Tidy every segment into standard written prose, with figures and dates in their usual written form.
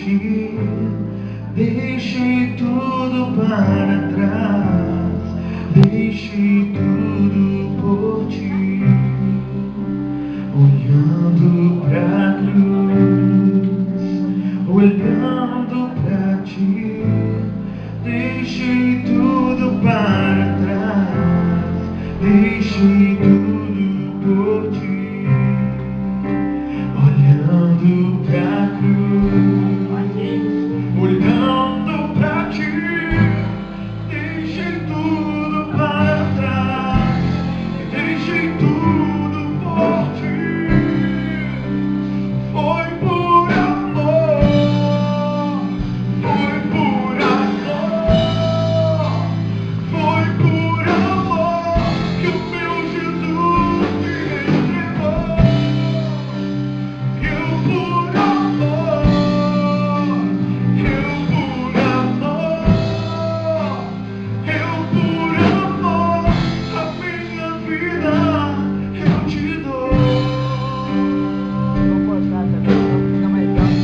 ti, deixei tudo para trás, deixei tudo por ti, olhando pra cruz, olhando pra ti, deixei tudo para trás, deixei tudo por ti, olhando pra cruz, olhando pra ti, deixei tudo para trás, deixei tudo por ti. Foi por amor, foi por amor, foi por amor que o meu Jesus me entregou. Eu por amor, eu por amor, eu por amor, a minha vida eu te dou. Vou cortar também, senão fica mais alto.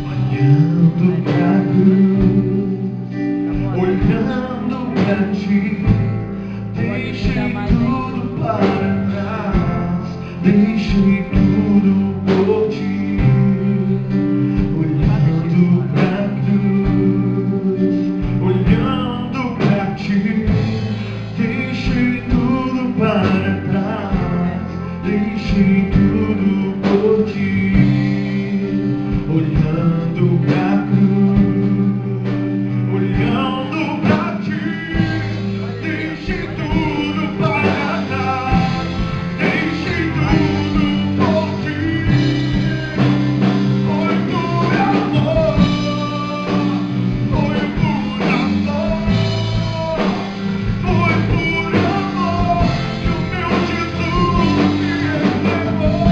Olhando pra cruz, olhando pra ti, deixei tudo para trás, deixei tudo por ti. Olhando pra cruz, olhando pra ti, deixei tudo para trás, deixei tudo por ti. Olhando pra cruz, olhando pra ti, deixei tudo para trás, deixei tudo por ti. Foi por amor, foi por amor, foi por amor que o meu Jesus me entregou.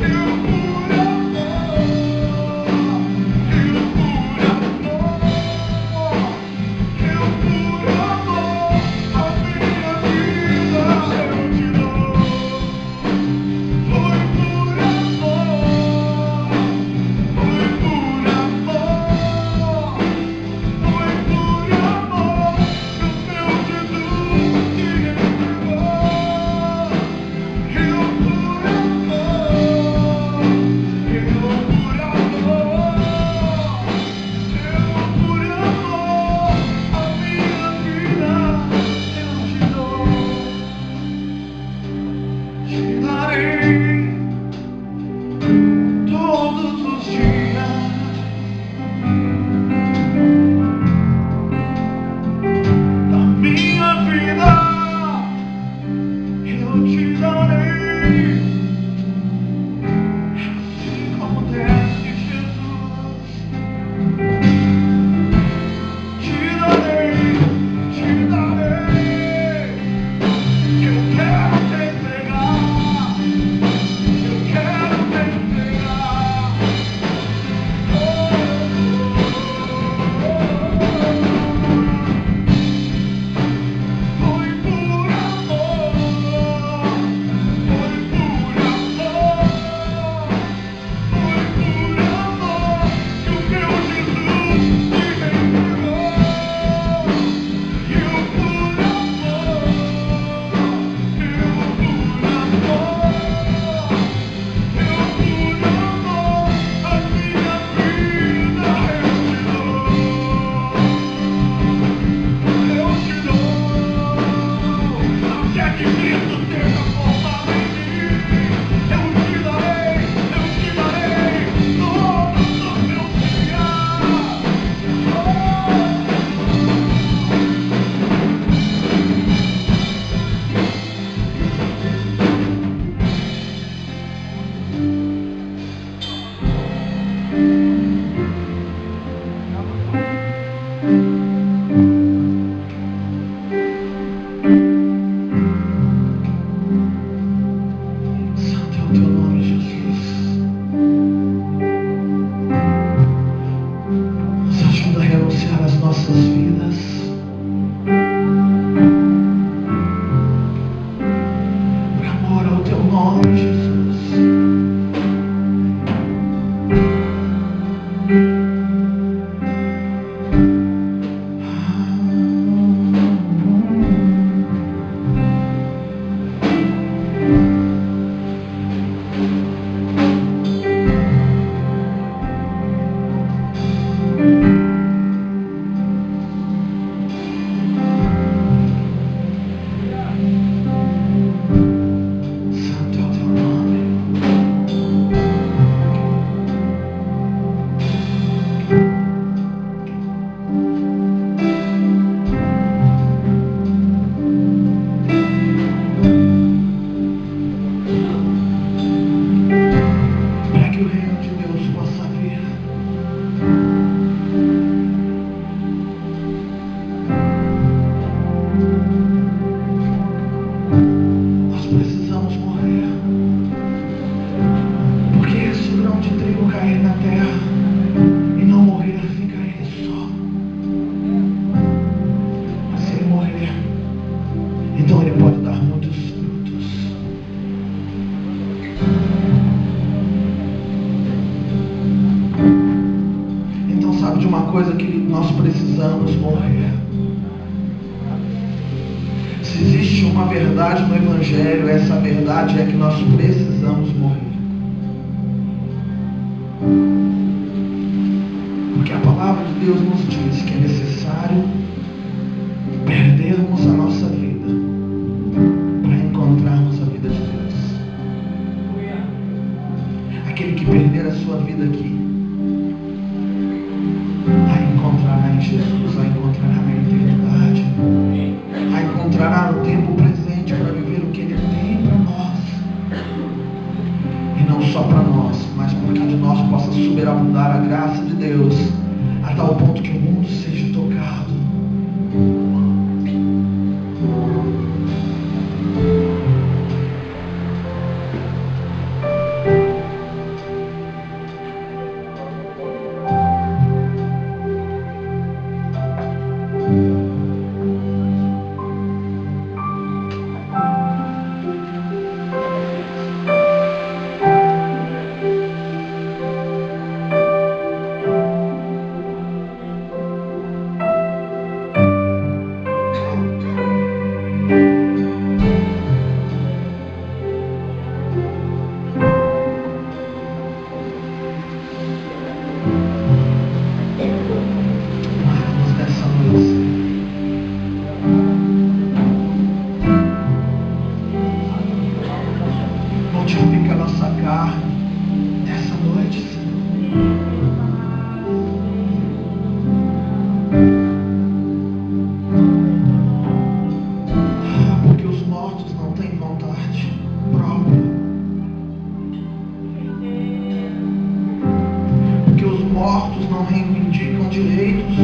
Eu por amor, cair na terra e não morrer, fica ele só. Mas se ele morrer, então ele pode dar muitos frutos. Então sabe de uma coisa que nós precisamos morrer? Se existe uma verdade no Evangelho, essa verdade é que nós precisamos morrer. Porque a palavra de Deus nos diz que é necessário perdermos a nossa vida para encontrarmos a vida de Deus. Aquele que perder a sua vida aqui, a encontrará em Jesus, a encontrará na eternidade, a encontrará no tempo presente para viver o que Ele tem para nós. E não só para nós, mas para que de nós possa superabundar a graça de Deus, a tal ponto que o mundo seja tocado. Mortifica a nossa carne nessa noite, Senhor. Porque os mortos não têm vontade própria. Porque os mortos não reivindicam direitos.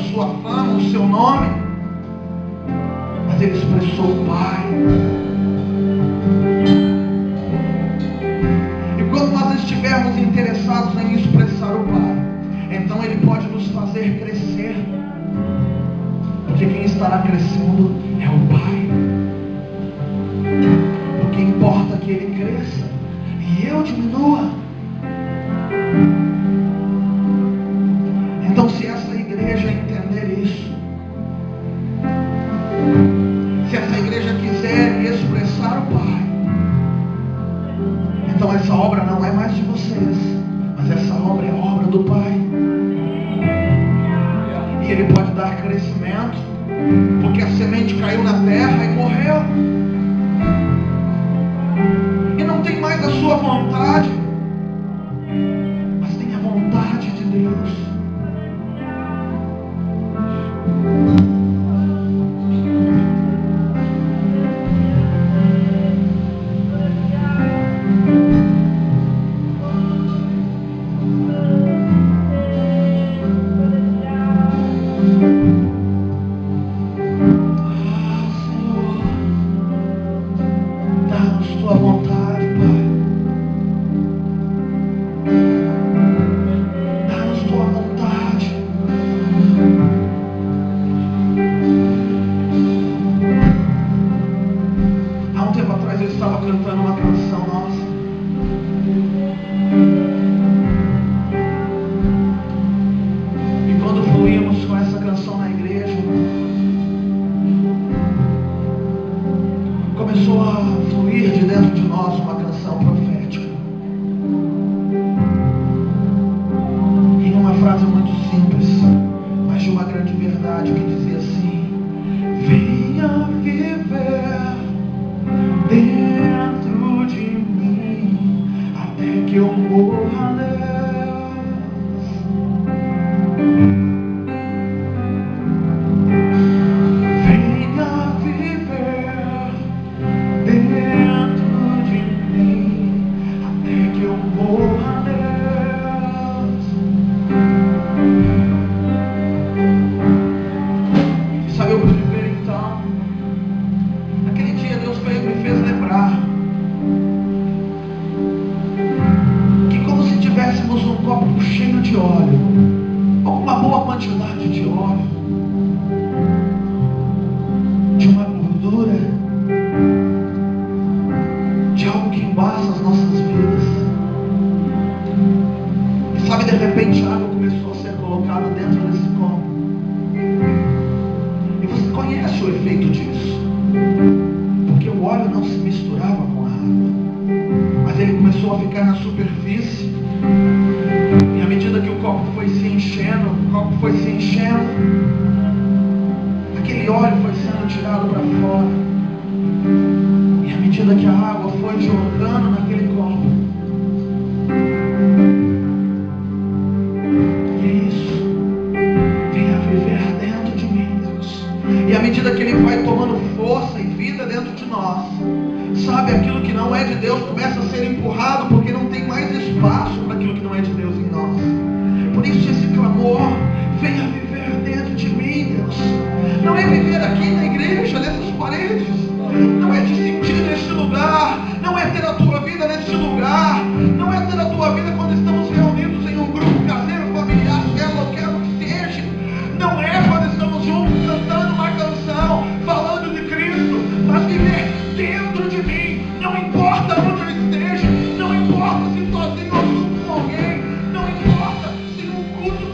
sua fama, o seu nome, mas ele expressou o Pai. E quando nós estivermos interessados em expressar o Pai, então ele pode nos fazer crescer, porque quem estará crescendo é o Pai. Porque importa que ele cresça e eu diminua. Então, se essa igreja entender isso, se essa igreja quiser expressar o Pai, então essa obra não é mais de vocês, mas essa obra é obra do Pai. E ele pode dar crescimento, porque a semente caiu na terra e morreu, e não tem mais a sua vontade, mas tem a vontade de Deus. Culto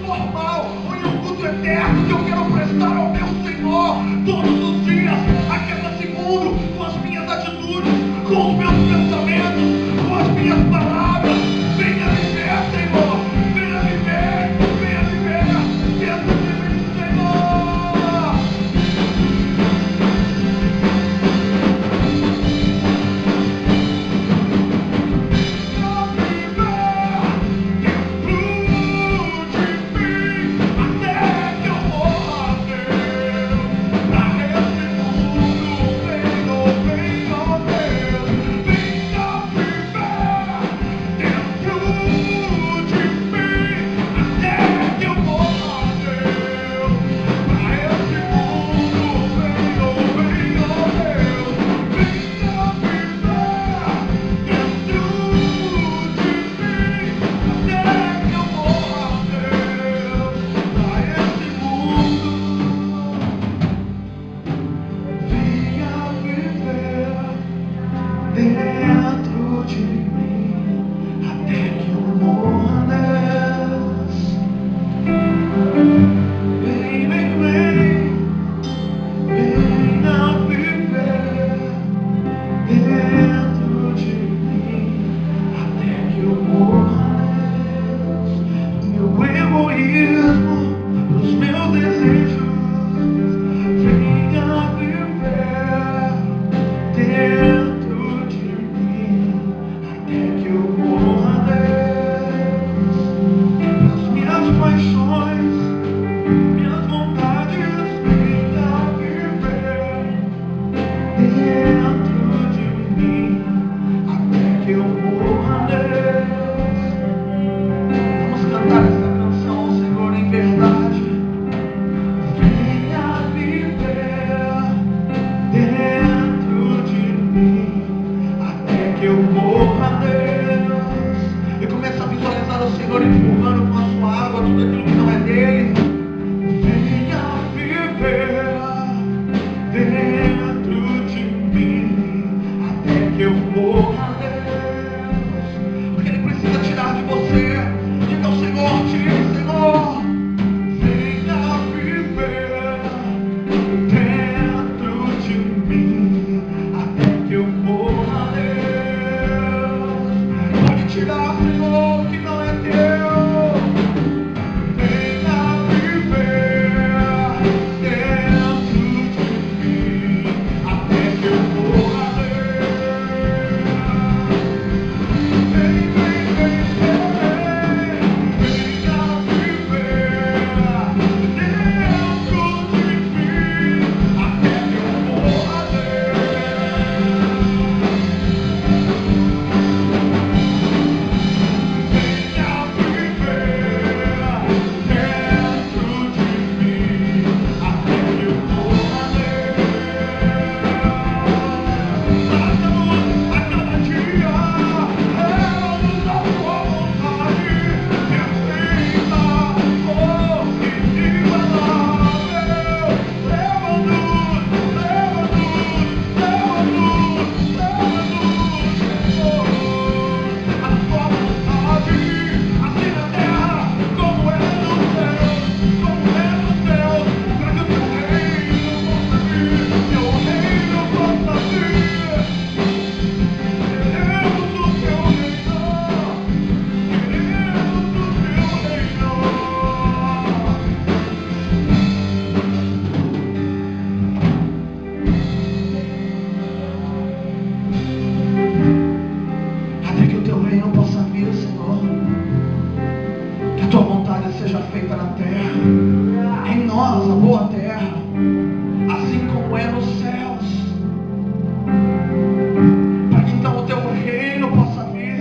tirar, Senhor, o que não é teu. Venha viver dentro de mim, até que eu morra. Vem, vem, vem, vem, venha viver dentro de mim, até que eu morra. Seja feita na terra, em nós, a boa terra, assim como é nos céus, para que então o teu reino possa vir.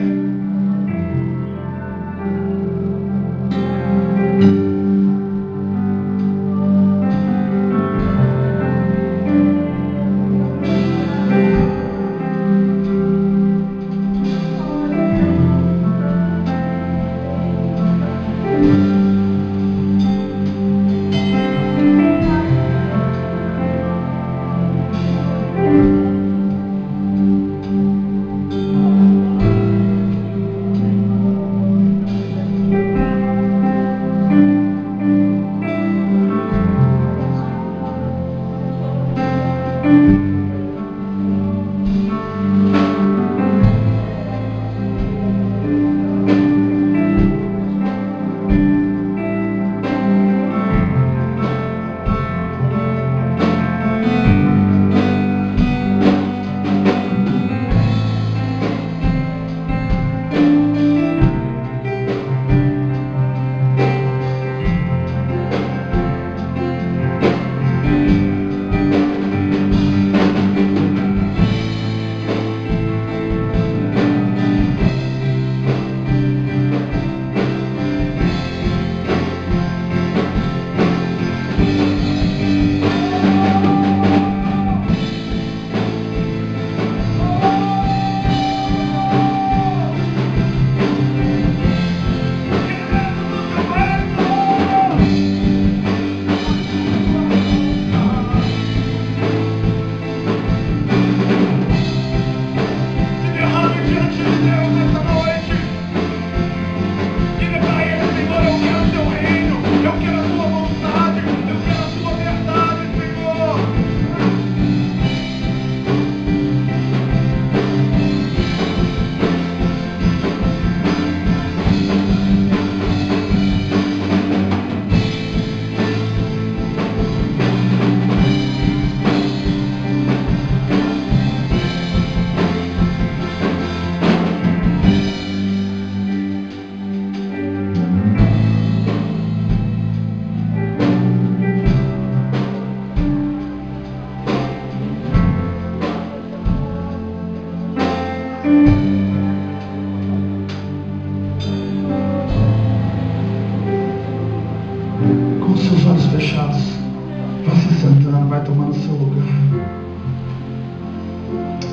Vai tomando seu lugar.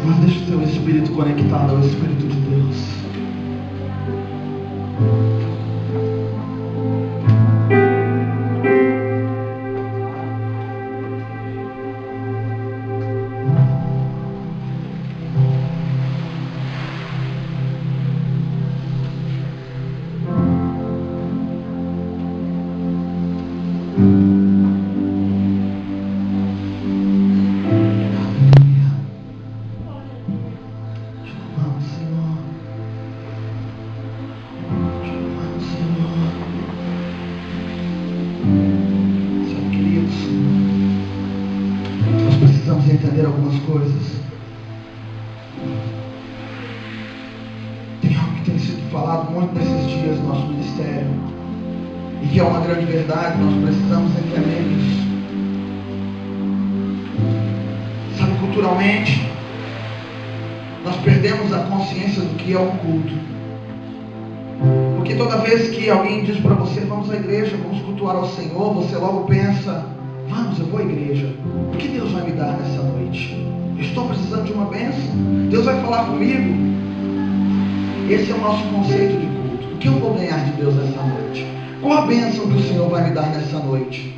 Mas deixa o teu espírito conectado ao Espírito de Deus. entender algumas coisas. Tem algo que tem sido falado muito nesses dias no nosso ministério, e que é uma grande verdade, nós precisamos entender isso. Sabe, culturalmente, nós perdemos a consciência do que é um culto. Porque toda vez que alguém diz para você, vamos à igreja, vamos cultuar ao Senhor, você logo pensa, vamos, eu vou à igreja. O que Deus vai me dar nessa noite? Eu estou precisando de uma bênção. Deus vai falar comigo. Esse é o nosso conceito de culto. O que eu vou ganhar de Deus nessa noite? Qual a bênção que o Senhor vai me dar nessa noite?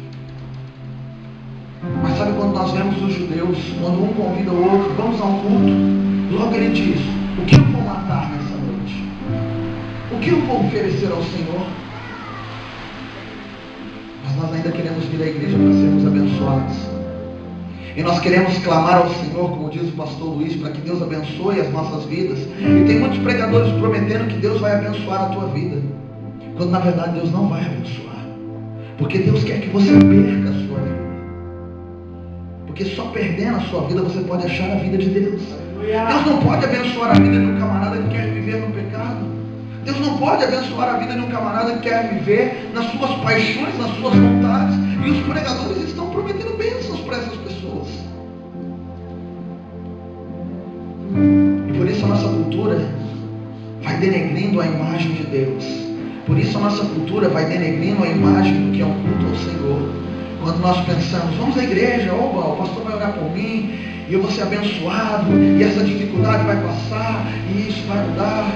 Mas sabe quando nós vemos os judeus, quando um convida o outro, vamos a um culto, logo ele diz, o que eu vou matar nessa noite? O que eu vou oferecer ao Senhor? Mas nós ainda queremos vir à igreja para sermos abençoados. E nós queremos clamar ao Senhor, como diz o pastor Luiz, para que Deus abençoe as nossas vidas. E tem muitos pregadores prometendo que Deus vai abençoar a tua vida, quando na verdade Deus não vai abençoar. Porque Deus quer que você perca a sua vida. Porque só perdendo a sua vida você pode achar a vida de Deus. Deus não pode abençoar a vida de um camarada que quer viver no pecado. Deus não pode abençoar a vida de um camarada que quer viver nas suas paixões, nas suas vontades. E os pregadores estão prometendo bênçãos para essas pessoas. E por isso a nossa cultura vai denegrindo a imagem de Deus. Por isso a nossa cultura vai denegrindo a imagem do que é um culto ao Senhor. Quando nós pensamos, vamos à igreja, oba, o pastor vai orar por mim, e eu vou ser abençoado, e essa dificuldade vai passar, e isso vai mudar.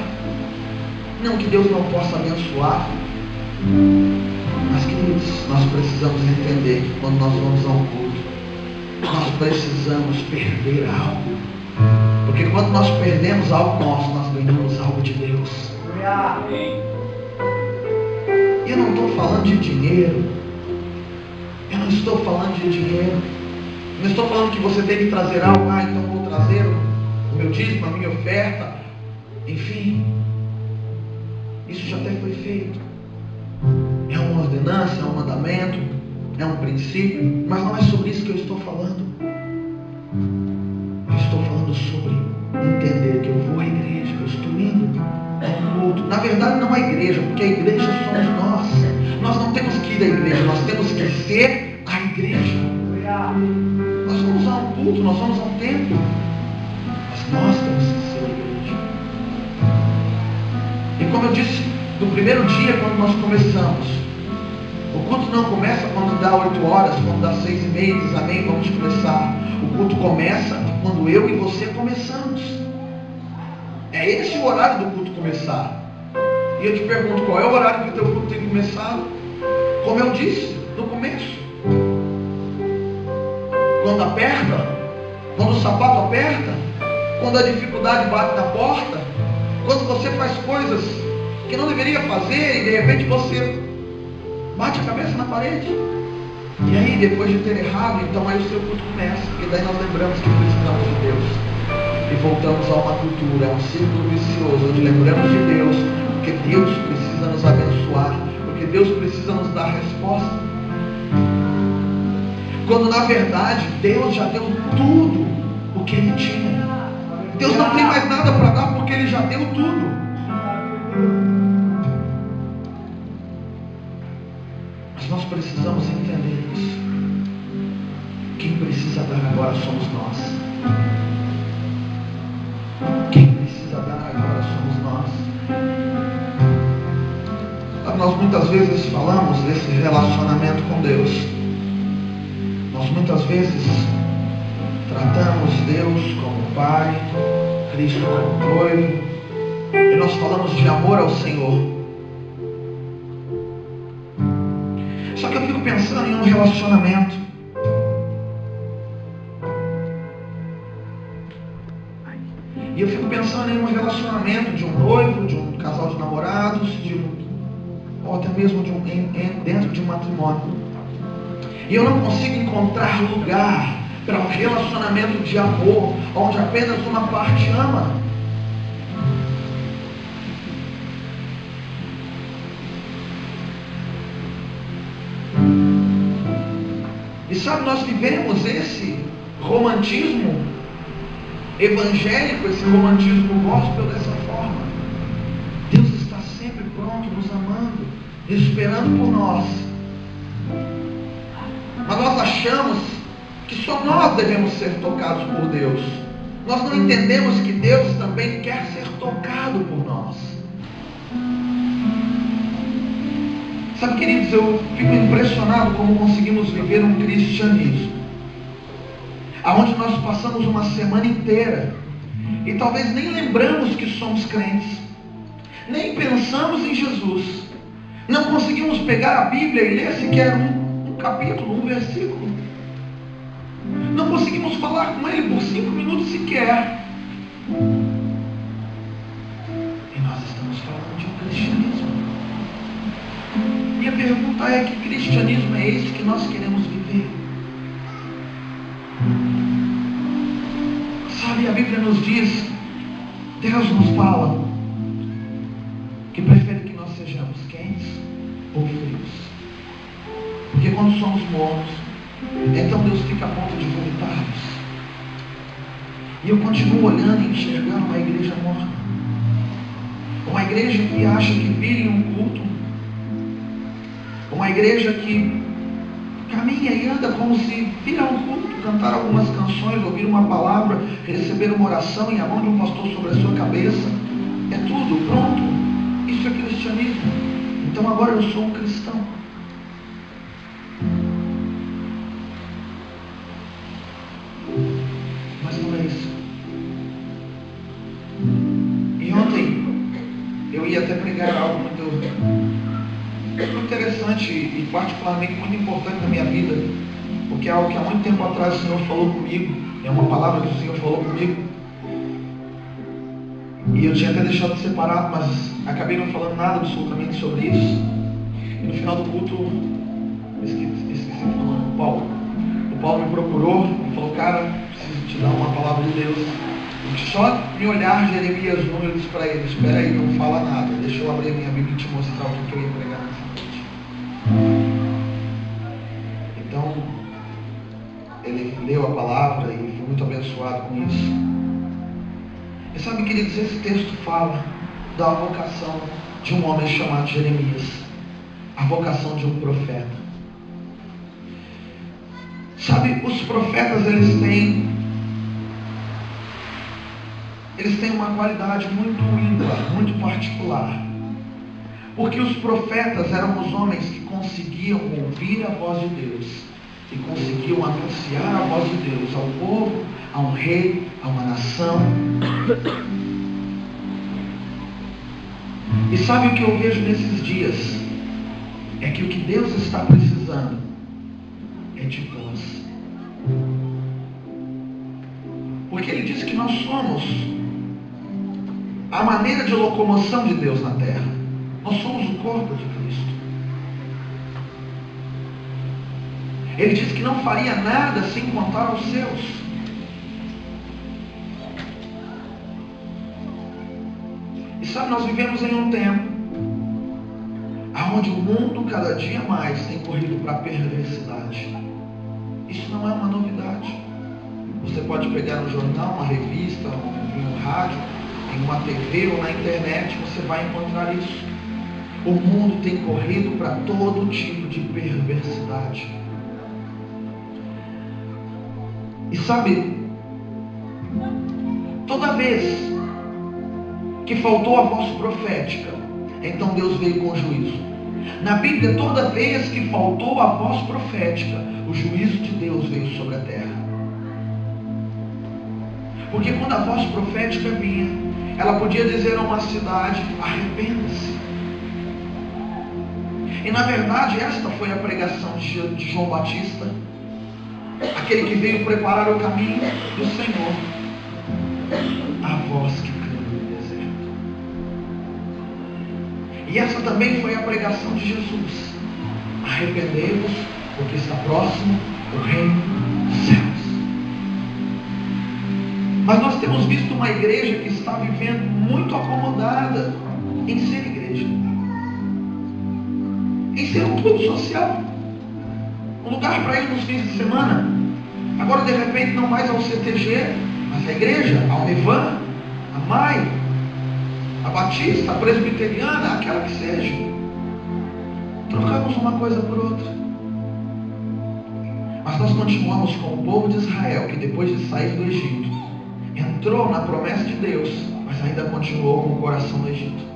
Não que Deus não possa abençoar, mas queridos, nós precisamos entender que quando nós vamos a um culto, nós precisamos perder algo. Porque quando nós perdemos algo nosso, nós ganhamos algo de Deus. E eu não estou falando de dinheiro. Eu não estou falando de dinheiro. Não estou falando que você tem que trazer algo. Então vou trazer o meu dízimo, a minha oferta. Enfim. Isso já até foi feito. É uma ordenança, é um mandamento, é um princípio. Mas não é sobre isso que eu estou falando. Eu estou falando sobre entender que eu vou à igreja, eu estou indo a um culto. Na verdade não a igreja, porque a igreja somos nós. Nós não temos que ir à igreja, nós temos que ser a igreja. Nós vamos a um culto, nós vamos a um templo, mas nós temos que ser a igreja. E como eu disse, do primeiro dia quando nós começamos, o culto não começa quando dá 8 horas, quando dá 6h30, diz amém, vamos começar. O culto começa quando eu e você começamos. É esse o horário do culto começar. E eu te pergunto, qual é o horário que o teu culto tem começado? Como eu disse, no começo. Quando aperta, quando o sapato aperta, quando a dificuldade bate na porta, quando você faz coisas que não deveria fazer e de repente você bate a cabeça na parede. E aí, depois de ter errado, então aí o seu culto começa. Porque daí nós lembramos que precisamos de Deus. E voltamos a uma cultura, a um círculo vicioso, onde lembramos de Deus, porque Deus precisa nos abençoar, porque Deus precisa nos dar resposta. Quando na verdade Deus já deu tudo o que Ele tinha. Deus não tem mais nada para dar porque Ele já deu tudo. Mas nós precisamos entender isso. Quem precisa dar agora somos nós. Quem precisa dar agora somos nós. Nós muitas vezes falamos desse relacionamento com Deus. Nós muitas vezes tratamos Deus como Pai, Cristo como noivo, e nós falamos de amor ao Senhor. Só que eu fico pensando em um relacionamento. E eu fico pensando em um relacionamento de um noivo, de um casal de namorados, ou até mesmo dentro de um matrimônio. E eu não consigo encontrar lugar para um relacionamento de amor, onde apenas uma parte ama. E sabe, nós vivemos esse romantismo evangélico, esse romantismo gospel dessa forma. Deus está sempre pronto, nos amando, esperando por nós. Mas nós achamos que só nós devemos ser tocados por Deus. Nós não entendemos que Deus também quer ser tocado por nós. Sabe, queridos, eu fico impressionado como conseguimos viver um cristianismo aonde nós passamos uma semana inteira e talvez nem lembramos que somos crentes, nem pensamos em Jesus, não conseguimos pegar a Bíblia e ler sequer um capítulo, um versículo, não conseguimos falar com Ele por 5 minutos sequer, e nós estamos falando de um cristianismo. Minha pergunta é: que cristianismo é esse que nós queremos viver? Sabe, a Bíblia nos diz, Deus nos fala que prefere que nós sejamos quentes ou frios. Porque quando somos mornos, então Deus fica a ponto de vomitar-nos. E eu continuo olhando e enxergando uma igreja morna, uma igreja que acha que vir em um culto, uma igreja que caminha e anda como se vir a um culto, cantar algumas canções, ouvir uma palavra, receber uma oração e a mão de um pastor sobre a sua cabeça, é tudo, pronto. Isso é cristianismo. Então agora eu sou um cristão. Mas não é isso. E ontem eu ia até pregar algo muito interessante e particularmente muito importante na minha vida, porque é algo que há muito tempo atrás o Senhor falou comigo, é uma palavra que o Senhor falou comigo, e eu tinha até deixado separado, mas acabei não falando nada absolutamente sobre isso. E no final do culto, esqueci de falar, o Paulo me procurou e falou: cara, preciso te dar uma palavra de Deus. E só me olhar Jeremias 1, eu disse para ele: espera aí, não fala nada, deixa eu abrir a minha Bíblia e te mostrar o que eu ia pregar nessa noite. Então ele leu a palavra e foi muito abençoado com isso. E sabe, queridos, esse texto fala da vocação de um homem chamado Jeremias, a vocação de um profeta. Sabe, os profetas eles têm uma qualidade muito ímpar, muito particular. Porque os profetas eram os homens que conseguiam ouvir a voz de Deus e conseguiam anunciar a voz de Deus ao povo, a um rei, a uma nação. E sabe o que eu vejo nesses dias? É que o que Deus está precisando é de voz. Porque Ele diz que nós somos a maneira de locomoção de Deus na terra. Nós somos o corpo de Cristo. Ele disse que não faria nada sem contar aos seus. E sabe, nós vivemos em um tempo onde o mundo cada dia mais tem corrido para a perversidade. Isso não é uma novidade. Você pode pegar no jornal, uma revista, em um rádio, em uma TV ou na internet, você vai encontrar isso. O mundo tem corrido para todo tipo de perversidade. E sabe, toda vez que faltou a voz profética, então Deus veio com juízo. Na Bíblia, toda vez que faltou a voz profética, o juízo de Deus veio sobre a terra. Porque quando a voz profética vinha, ela podia dizer a uma cidade: arrependa-se. E na verdade, esta foi a pregação de João Batista, aquele que veio preparar o caminho do Senhor, a voz que clama no deserto. E essa também foi a pregação de Jesus: arrependei-vos, porque está próximo o reino dos céus. Mas nós temos visto uma igreja que está vivendo muito acomodada em ser igreja, em ser um clube social, um lugar para ir nos fins de semana, Agora de repente não mais ao CTG, mas a igreja, a Univan, a MAI, a Batista, a Presbiteriana, aquela que seja. Trocamos uma coisa por outra. Mas nós continuamos com o povo de Israel, que depois de sair do Egito, entrou na promessa de Deus, mas ainda continuou com o coração no Egito.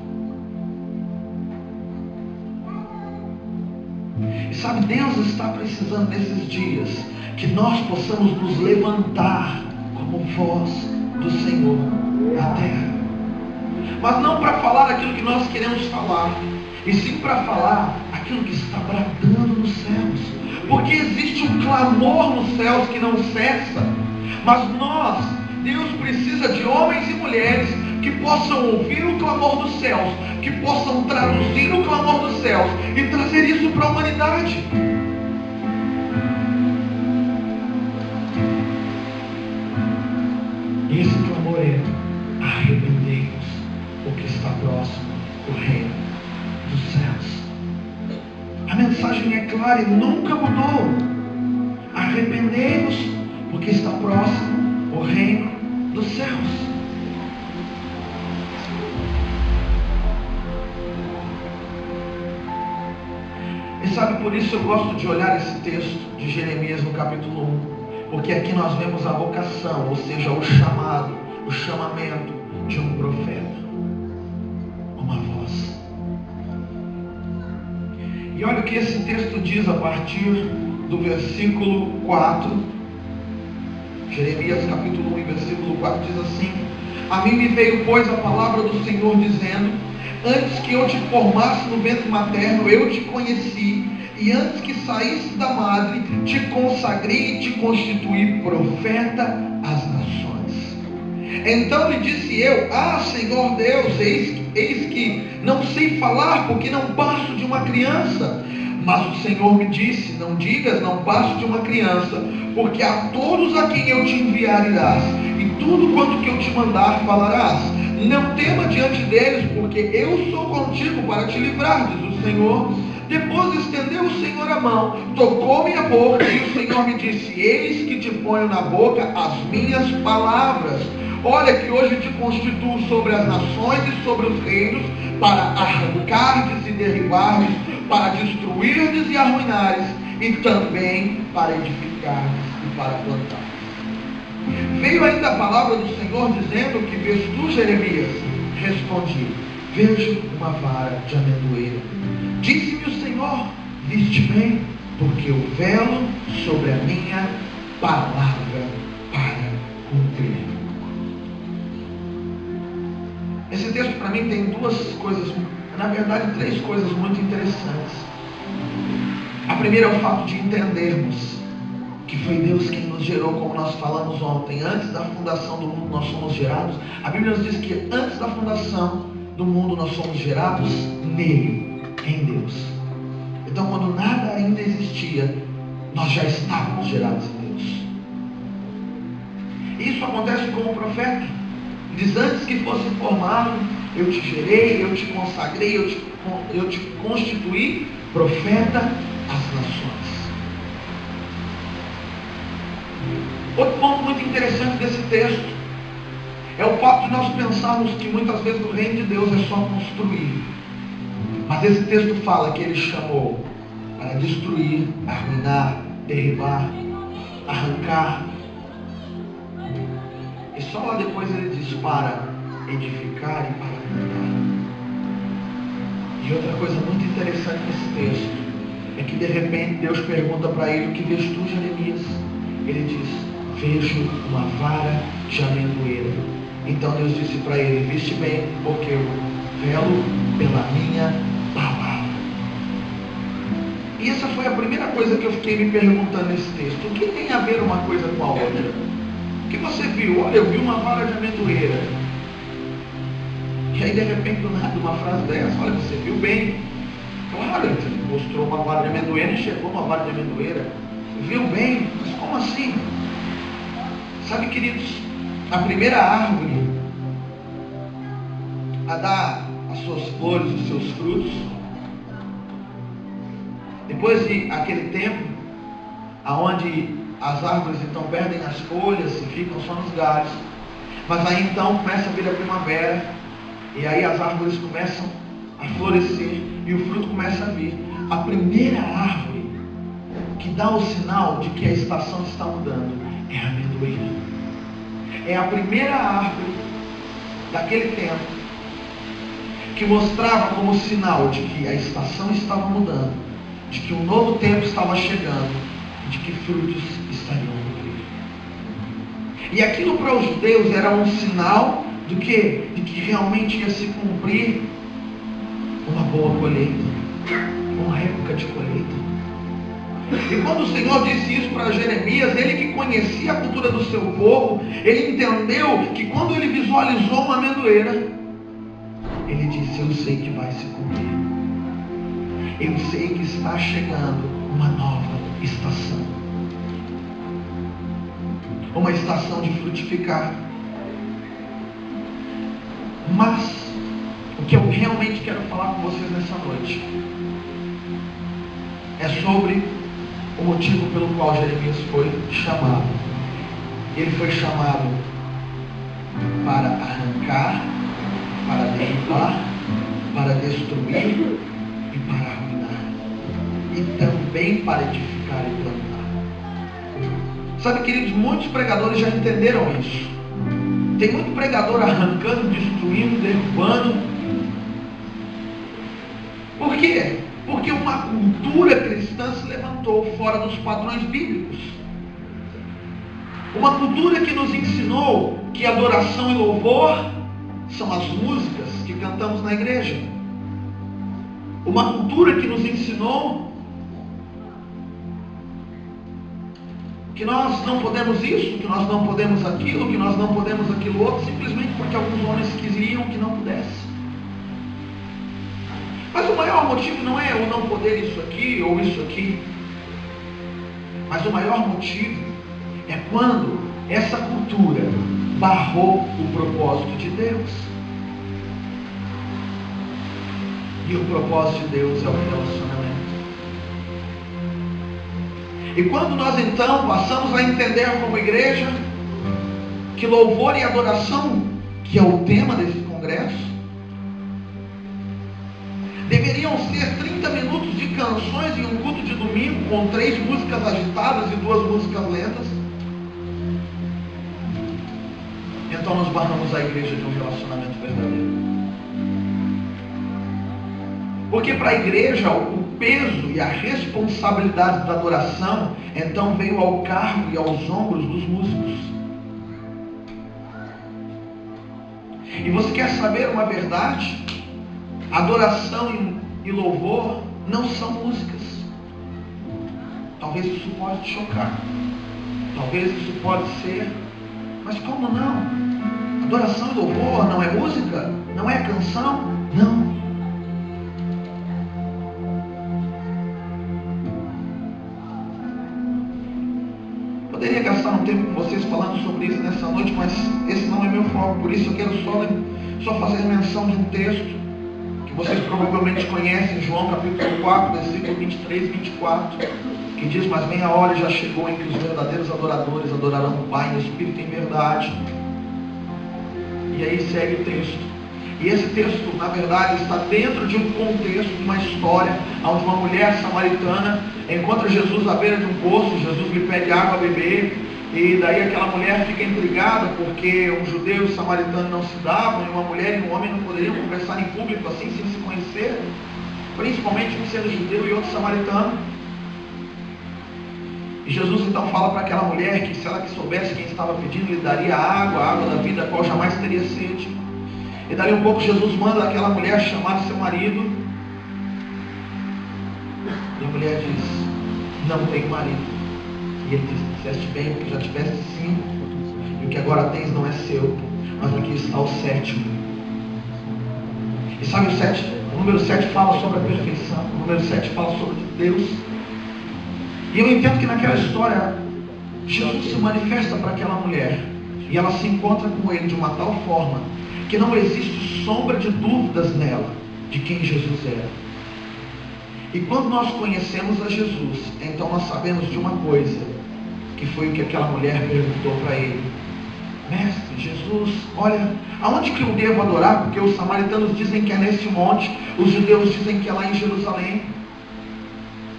E sabe, Deus está precisando nesses dias que nós possamos nos levantar como voz do Senhor na terra. Mas não para falar aquilo que nós queremos falar, e sim para falar aquilo que está bradando nos céus. Porque existe um clamor nos céus que não cessa. Mas nós, Deus precisa de homens e mulheres que possam ouvir o clamor dos céus, que possam traduzir o clamor dos céus e trazer isso para a humanidade. E esse clamor é: arrependei-vos, porque está próximo o reino dos céus. A mensagem é clara e nunca mudou. Arrependei-vos, porque está próximo o reino dos céus. E sabe, por isso eu gosto de olhar esse texto de Jeremias no capítulo 1, porque aqui nós vemos a vocação, ou seja, o chamado, o chamamento de um profeta, uma voz. E olha o que esse texto diz a partir do versículo 4. Jeremias capítulo 1 e versículo 4 diz assim: a mim me veio, pois, a palavra do Senhor dizendo: antes que eu te formasse no ventre materno, eu te conheci, e antes que saísse da madre, te consagrei e te constituí profeta às nações. Então lhe disse eu: ah, Senhor Deus, eis que não sei falar, porque não passo de uma criança. Mas o Senhor me disse: não digas, não passo de uma criança, porque a todos a quem eu te enviar irás, e tudo quanto que eu te mandar falarás. Não tema diante deles, porque eu sou contigo para te livrar, diz o Senhor. Depois estendeu o Senhor a mão, tocou-me a boca, e o Senhor me disse: eis que te ponho na boca as minhas palavras. Olha que hoje te constituo sobre as nações e sobre os reinos, para arrancardes e derribardes, para destruirdes e arruinares, e também para edificardes e para plantar. Veio ainda a palavra do Senhor dizendo: que vês tu, Jeremias? Respondi: vejo uma vara de amendoeira. Disse-me o Senhor: viste bem, porque eu velo sobre a minha palavra para cumprir. Esse texto para mim tem duas coisas, na verdade três coisas muito interessantes. A primeira é o fato de entendermos que foi Deus quem nos gerou, como nós falamos ontem. Antes da fundação do mundo nós somos gerados. A Bíblia nos diz que antes da fundação do mundo nós somos gerados nele, em Deus. Então, quando nada ainda existia, nós já estávamos gerados em Deus. Isso acontece com o profeta. Diz: antes que fosse formado, eu te gerei, eu te consagrei, eu te constituí profeta às nações. Outro ponto muito interessante desse texto é o fato de nós pensarmos que muitas vezes o reino de Deus é só construir. Mas esse texto fala que ele chamou para destruir, arruinar, derribar, arrancar. E só lá depois ele diz: para edificar e para plantar. E outra coisa muito interessante nesse texto é que de repente Deus pergunta para ele: o que vês tu, Jeremias? Ele diz: vejo uma vara de amendoeira. Então Deus disse para ele: viste bem, porque eu velo pela minha palavra. E essa foi a primeira coisa que eu fiquei me perguntando nesse texto: o que tem a ver uma coisa com a outra? O que você viu? Olha, eu vi uma vara de amendoeira. E aí de repente, do nada, uma frase dessa: olha, você viu bem. Claro, ele mostrou uma vara de amendoeira e chegou uma vara de amendoeira. Viu bem? Mas como assim? Sabe, queridos, a primeira árvore a dar as suas flores, os seus frutos, depois de aquele tempo aonde as árvores então perdem as folhas e ficam só nos galhos. Mas aí então começa a vir a primavera, e aí as árvores começam a florescer e o fruto começa a vir. A primeira árvore que dá o sinal de que a estação está mudando é a amendoeira. É a primeira árvore daquele tempo que mostrava como sinal de que a estação estava mudando, de que um novo tempo estava chegando e de que frutos estariam no vir. E aquilo para os judeus era um sinal do quê? De que realmente ia se cumprir uma boa colheita, uma época de colheita. E quando o Senhor disse isso para Jeremias, ele que conhecia a cultura do seu povo, ele entendeu que quando ele visualizou uma amendoeira, ele disse: eu sei que vai se cumprir. Eu sei que está chegando uma nova estação. Uma estação de frutificar. Mas o que eu realmente quero falar com vocês nessa noite é sobre o motivo pelo qual Jeremias foi chamado. Ele foi chamado para arrancar, para derrubar, para destruir e para arruinar, e também para edificar e plantar. Sabe, queridos, muitos pregadores já entenderam isso. Tem muito pregador arrancando, destruindo, derrubando. Por quê? Porque uma cultura cristã se levantou fora dos padrões bíblicos. Uma cultura que nos ensinou que adoração e louvor são as músicas que cantamos na igreja. Uma cultura que nos ensinou que nós não podemos isso, que nós não podemos aquilo, que nós não podemos aquilo outro, simplesmente porque alguns homens queriam que não pudesse. Mas o maior motivo não é eu não poder isso aqui ou isso aqui. Mas o maior motivo é quando essa cultura barrou o propósito de Deus. E o propósito de Deus é o relacionamento. E quando nós então passamos a entender como igreja que louvor e adoração, que é o tema desse congresso, deveriam ser 30 minutos de canções em um culto de domingo, com 3 músicas agitadas e 2 músicas lentas, então nós barramos a igreja de um relacionamento verdadeiro. Porque para a igreja o peso e a responsabilidade da adoração então veio ao cargo e aos ombros dos músicos. E você quer saber uma verdade? Adoração e louvor não são músicas. Talvez isso pode te chocar. Talvez isso pode ser. Mas como não? Adoração e louvor não é música? Não é canção? Não. Poderia gastar um tempo com vocês falando sobre isso nessa noite, mas esse não é meu foco. Por isso eu quero só fazer menção de um texto que vocês provavelmente conhecem, João capítulo 4, versículo 23 e 24, que diz: mas vem a hora e já chegou em que os verdadeiros adoradores adorarão o Pai em espírito e em verdade. E aí segue o texto. E esse texto, na verdade, está dentro de um contexto, de uma história, onde uma mulher samaritana encontra Jesus à beira de um poço. Jesus lhe pede água a beber, e daí aquela mulher fica intrigada, porque um judeu e um samaritano não se davam, e uma mulher e um homem não poderiam conversar em público assim, sem se conhecer, principalmente um sendo judeu e outro samaritano. E Jesus então fala para aquela mulher que se ela que soubesse quem estava pedindo, lhe daria a água da vida, a qual jamais teria sede. E dali um pouco Jesus manda aquela mulher chamar seu marido. E a mulher diz: não tenho marido. E ele diz: disseste bem, porque já tiveste 5, e o que agora tens não é seu, mas aqui está o 7º. E sabe o número 7 fala sobre a perfeição, o número 7 fala sobre Deus. E eu entendo que naquela história Jesus se manifesta para aquela mulher, e ela se encontra com ele de uma tal forma que não existe sombra de dúvidas nela de quem Jesus era. E quando nós conhecemos a Jesus, então nós sabemos de uma coisa, que que foi o que aquela mulher perguntou para ele: Mestre, Jesus, olha, aonde que eu devo adorar? Porque os samaritanos dizem que é nesse monte, os judeus dizem que é lá em Jerusalém.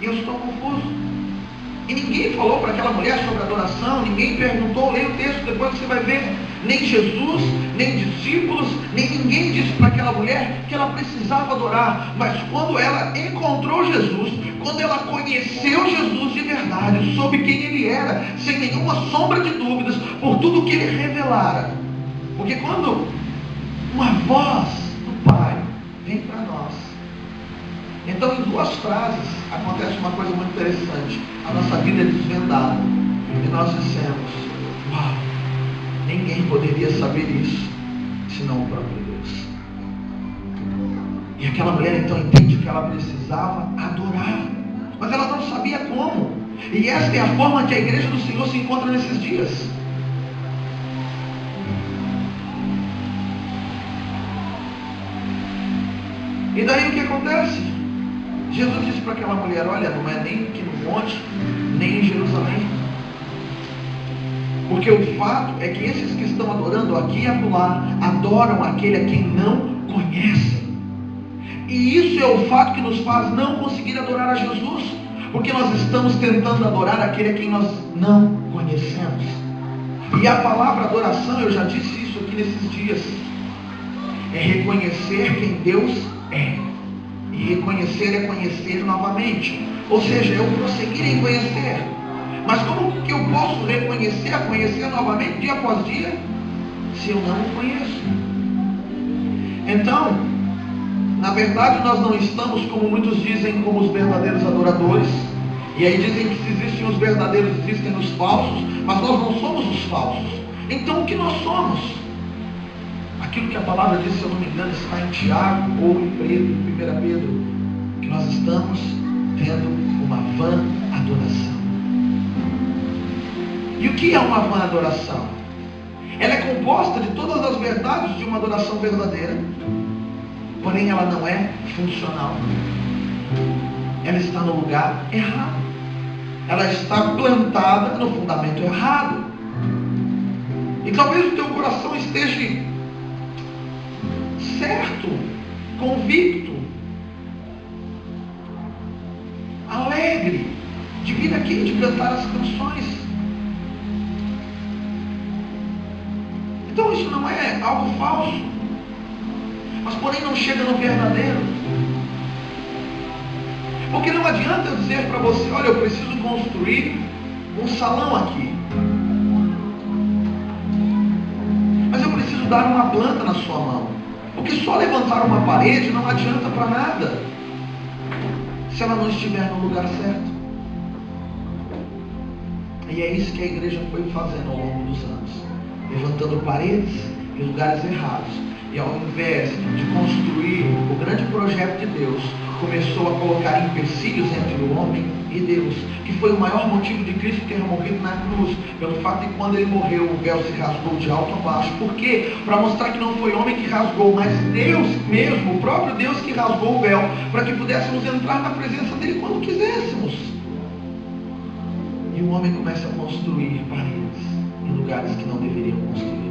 E eu estou confuso. E ninguém falou para aquela mulher sobre adoração, ninguém perguntou. Leia o texto, depois você vai ver. Nem Jesus, nem discípulos, nem ninguém disse para aquela mulher que ela precisava adorar. Mas quando ela encontrou Jesus, quando ela conheceu Jesus de verdade, soube quem ele era, sem nenhuma sombra de dúvidas, por tudo que ele revelara. Porque quando uma voz do Pai vem para nós, então em 2 frases acontece uma coisa muito interessante. A nossa vida é desvendada e nós dissemos: uau, ninguém poderia saber isso senão o próprio Deus. E aquela mulher então entende que ela precisava adorar, mas ela não sabia como. E esta é a forma que a igreja do Senhor se encontra nesses dias. E daí o que acontece? Jesus disse para aquela mulher: olha, não é nem aqui no monte, nem em Jerusalém. Porque o fato é que esses que estão adorando aqui e acolá, adoram aquele a quem não conhecem. E isso é o fato que nos faz não conseguir adorar a Jesus, porque nós estamos tentando adorar aquele a quem nós não conhecemos. E a palavra adoração, eu já disse isso aqui nesses dias, é reconhecer quem Deus é. E reconhecer é conhecer novamente. Ou seja, eu prosseguir em conhecer. Mas como que eu posso reconhecer, conhecer novamente, dia após dia, se eu não o conheço? Então, na verdade, nós não estamos, como muitos dizem, como os verdadeiros adoradores. E aí dizem que se existem os verdadeiros, existem os falsos. Mas nós não somos os falsos. Então, o que nós somos? Aquilo que a palavra diz, se eu não me engano, está em Tiago ou em 1 Pedro, que nós estamos tendo uma vã adoração. E o que é uma vã adoração? Ela é composta de todas as verdades de uma adoração verdadeira, porém ela não é funcional. Ela está no lugar errado. Ela está plantada no fundamento errado. E talvez o teu coração esteja certo, convicto, alegre de vir aqui, de cantar as canções. Então isso não é algo falso, mas porém não chega no verdadeiro. Porque não adianta eu dizer para você: olha, eu preciso construir um salão aqui, mas eu preciso dar uma planta na sua mão. Porque só levantar uma parede não adianta para nada, se ela não estiver no lugar certo. E é isso que a igreja foi fazendo ao longo dos anos, levantando paredes em lugares errados. E ao invés de construir o grande projeto de Deus, começou a colocar empecilhos entre o homem e Deus, que foi o maior motivo de Cristo ter morrido na cruz, pelo fato de que quando ele morreu o véu se rasgou de alto a baixo. Por quê? Para mostrar que não foi homem que rasgou, mas Deus mesmo, o próprio Deus que rasgou o véu, para que pudéssemos entrar na presença dele quando quiséssemos. E o homem começa a construir paredes em lugares que não deveriam construir.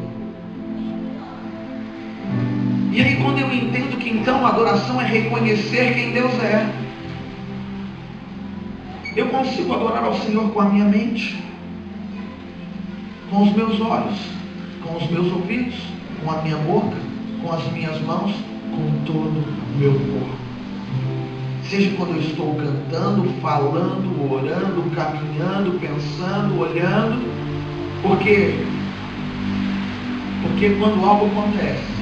E aí quando eu entendo que então a adoração é reconhecer quem Deus é, eu consigo adorar ao Senhor com a minha mente, com os meus olhos, com os meus ouvidos, com a minha boca, com as minhas mãos, com todo o meu corpo. Seja quando eu estou cantando, falando, orando, caminhando, pensando, olhando. Por quê? Porque quando algo acontece,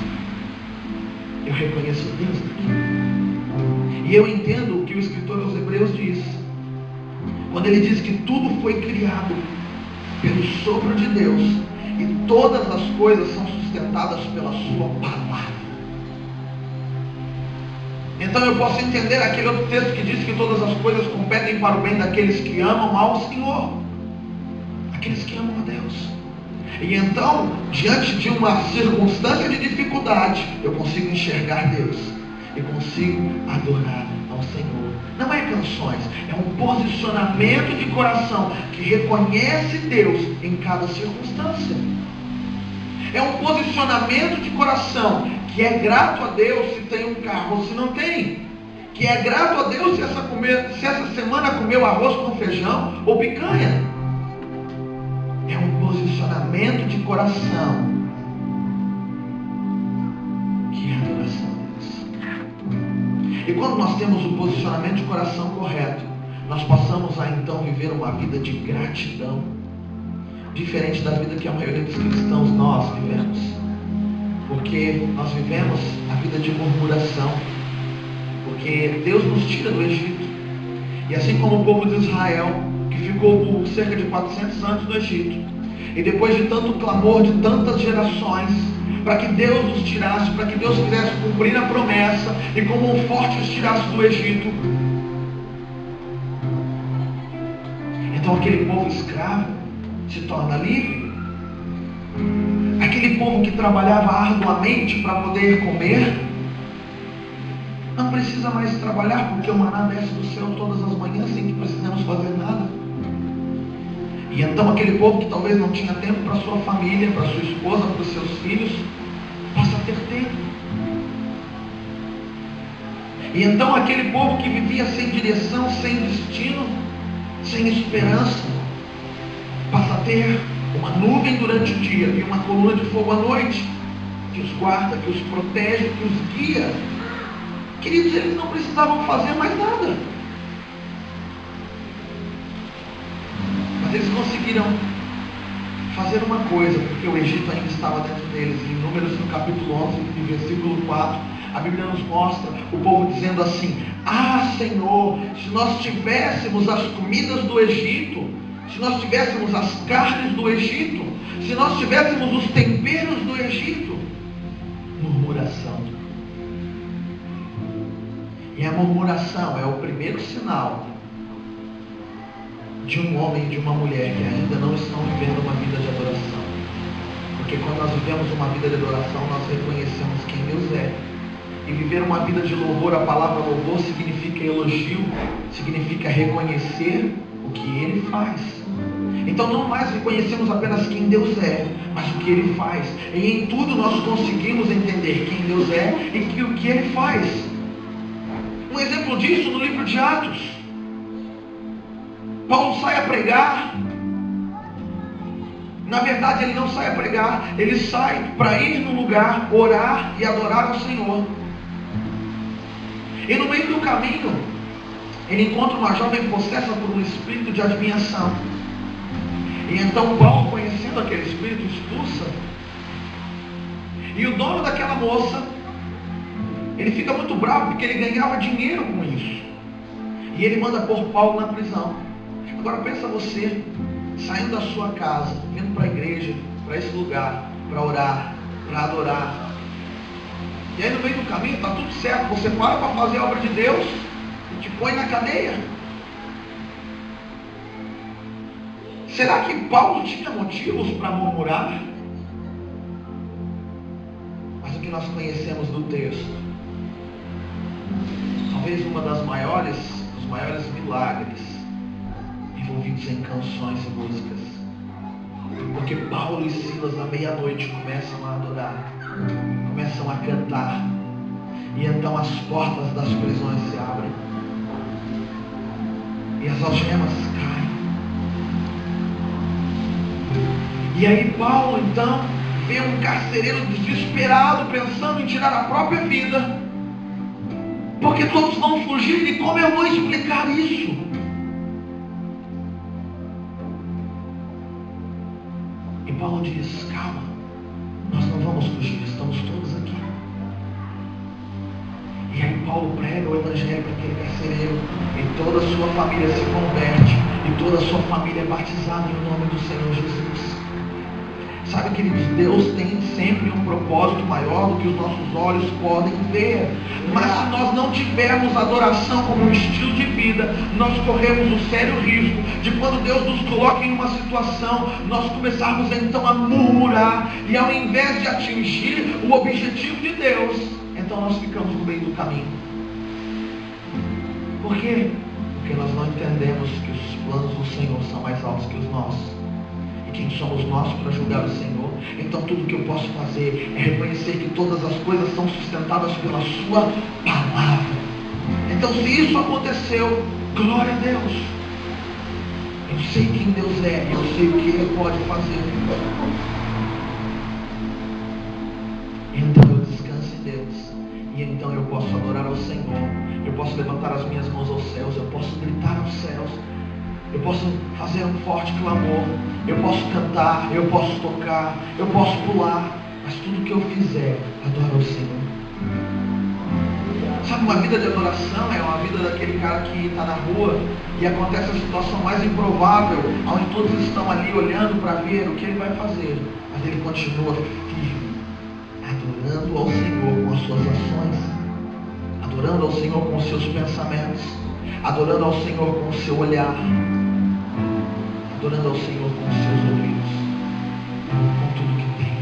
eu reconheço Deus aqui. E eu entendo o que o escritor aos Hebreus diz, quando ele diz que tudo foi criado pelo sopro de Deus e todas as coisas são sustentadas pela sua palavra. Então eu posso entender aquele outro texto que diz que todas as coisas competem para o bem daqueles que amam ao Senhor, aqueles que amam a Deus. E então, diante de uma circunstância de dificuldade, eu consigo enxergar Deus e consigo adorar ao Senhor. Não é reações, é um posicionamento de coração que reconhece Deus em cada circunstância. É um posicionamento de coração que é grato a Deus se tem um carro ou se não tem. Que é grato a Deus se essa semana comeu arroz com feijão ou picanha. É um posicionamento de coração que é adoração a Deus. E quando nós temos o posicionamento de coração correto, nós passamos a então viver uma vida de gratidão, diferente da vida que a maioria dos cristãos nós vivemos. Porque nós vivemos a vida de murmuração. Porque Deus nos tira do Egito. E assim como o povo de Israel, que ficou por cerca de 400 anos no Egito, e depois de tanto clamor de tantas gerações, para que Deus os tirasse, para que Deus quisesse cumprir a promessa, e como um forte os tirasse do Egito, então aquele povo escravo se torna livre. Aquele povo que trabalhava arduamente para poder comer, não precisa mais trabalhar, porque o maná desce do céu todas as manhãs sem que precisemos fazer nada. E então aquele povo que talvez não tinha tempo para sua família, para sua esposa, para os seus filhos, passa a ter tempo. E então aquele povo que vivia sem direção, sem destino, sem esperança, passa a ter uma nuvem durante o dia e uma coluna de fogo à noite, que os guarda, que os protege, que os guia. Queridos, eles não precisavam fazer mais nada. Mas eles conseguiram fazer uma coisa, porque o Egito ainda estava dentro deles. Em Números, no capítulo 11, no versículo 4, a Bíblia nos mostra o povo dizendo assim: ah, Senhor, se nós tivéssemos as comidas do Egito, se nós tivéssemos as carnes do Egito, se nós tivéssemos os temperos do Egito. Murmuração. E a murmuração é o primeiro sinal de um homem e de uma mulher que ainda não estão vivendo uma vida de adoração. Porque quando nós vivemos uma vida de adoração, nós reconhecemos quem Deus é. E viver uma vida de louvor, a palavra louvor significa elogio, significa reconhecer o que Ele faz. Então não mais reconhecemos apenas quem Deus é, mas o que Ele faz. E em tudo nós conseguimos entender quem Deus é e o que Ele faz. Um exemplo disso no livro de Atos. Paulo sai a pregar. Na verdade ele não sai a pregar, ele sai para ir num lugar, orar e adorar ao Senhor. E no meio do caminho, ele encontra uma jovem possessa por um espírito de adivinhação. E então Paulo, conhecendo aquele espírito, expulsa. E o dono daquela moça, ele fica muito bravo porque ele ganhava dinheiro com isso. E ele manda pôr Paulo na prisão. Agora pensa você, saindo da sua casa, vindo para a igreja, para esse lugar, para orar, para adorar. E aí no meio do caminho está tudo certo, você para fazer a obra de Deus e te põe na cadeia. Será que Paulo tinha motivos para murmurar? Mas o que nós conhecemos do texto, talvez uma dos maiores milagres envolvidos em canções e músicas. Porque Paulo e Silas à meia-noite começam a adorar, começam a cantar, e então as portas das prisões se abrem e as algemas caem. E aí Paulo então vê um carcereiro desesperado pensando em tirar a própria vida, porque todos vão fugir. E como eu vou explicar isso? E Paulo diz: calma, nós não vamos fugir, estamos todos aqui. E aí Paulo prega o evangelho para aquele carcereiro, e toda a sua família se converte, e toda a sua família é batizada em nome do Senhor Jesus. Sabe, queridos, Deus tem sempre um propósito maior do que os nossos olhos podem ver. Mas se nós não tivermos adoração como um estilo de vida, nós corremos um sério risco de, quando Deus nos coloca em uma situação, nós começarmos então a murmurar, e ao invés de atingir o objetivo de Deus, então nós ficamos no meio do caminho. Porque Porque nós não entendemos que os planos do Senhor são mais altos que os nossos. E quem somos nós para julgar o Senhor? Então tudo que eu posso fazer é reconhecer que todas as coisas são sustentadas pela sua palavra. Então se isso aconteceu, glória a Deus. Eu sei quem Deus é, eu sei o que Ele pode fazer. Então eu descanso em Deus. E então eu posso adorar ao Senhor. Eu posso levantar as minhas mãos aos céus. Eu posso gritar aos céus. Eu posso fazer um forte clamor. Eu posso cantar. Eu posso tocar. Eu posso pular. Mas tudo que eu fizer, adoro ao Senhor. Sabe, uma vida de adoração é uma vida daquele cara que está na rua e acontece a situação mais improvável, onde todos estão ali olhando para ver o que ele vai fazer. Mas ele continua firme, adorando ao Senhor com as suas ações, adorando ao Senhor com os seus pensamentos, adorando ao Senhor com o seu olhar, adorando ao Senhor com os seus ouvidos, com tudo que tem.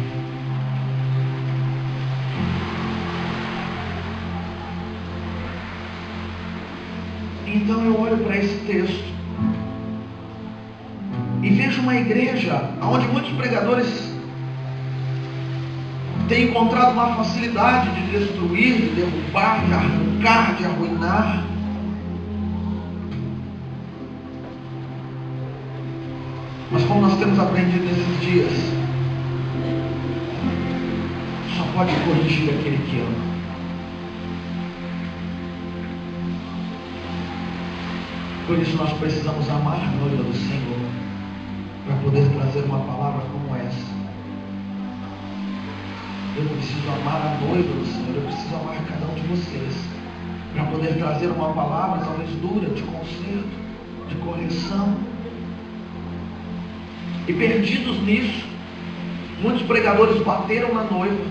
Então eu olho para esse texto e vejo uma igreja onde muitos pregadores têm encontrado uma facilidade de destruir, de derrubar, de arrancar, de arruinar. Mas como nós temos aprendido nesses dias, só pode corrigir aquele que ama. Por isso nós precisamos amar a noiva do Senhor, para poder trazer uma palavra como essa. Eu preciso amar a noiva do Senhor, eu preciso amar cada um de vocês, para poder trazer uma palavra talvez dura, de conserto, de correção. E perdidos nisso, muitos pregadores bateram na noiva,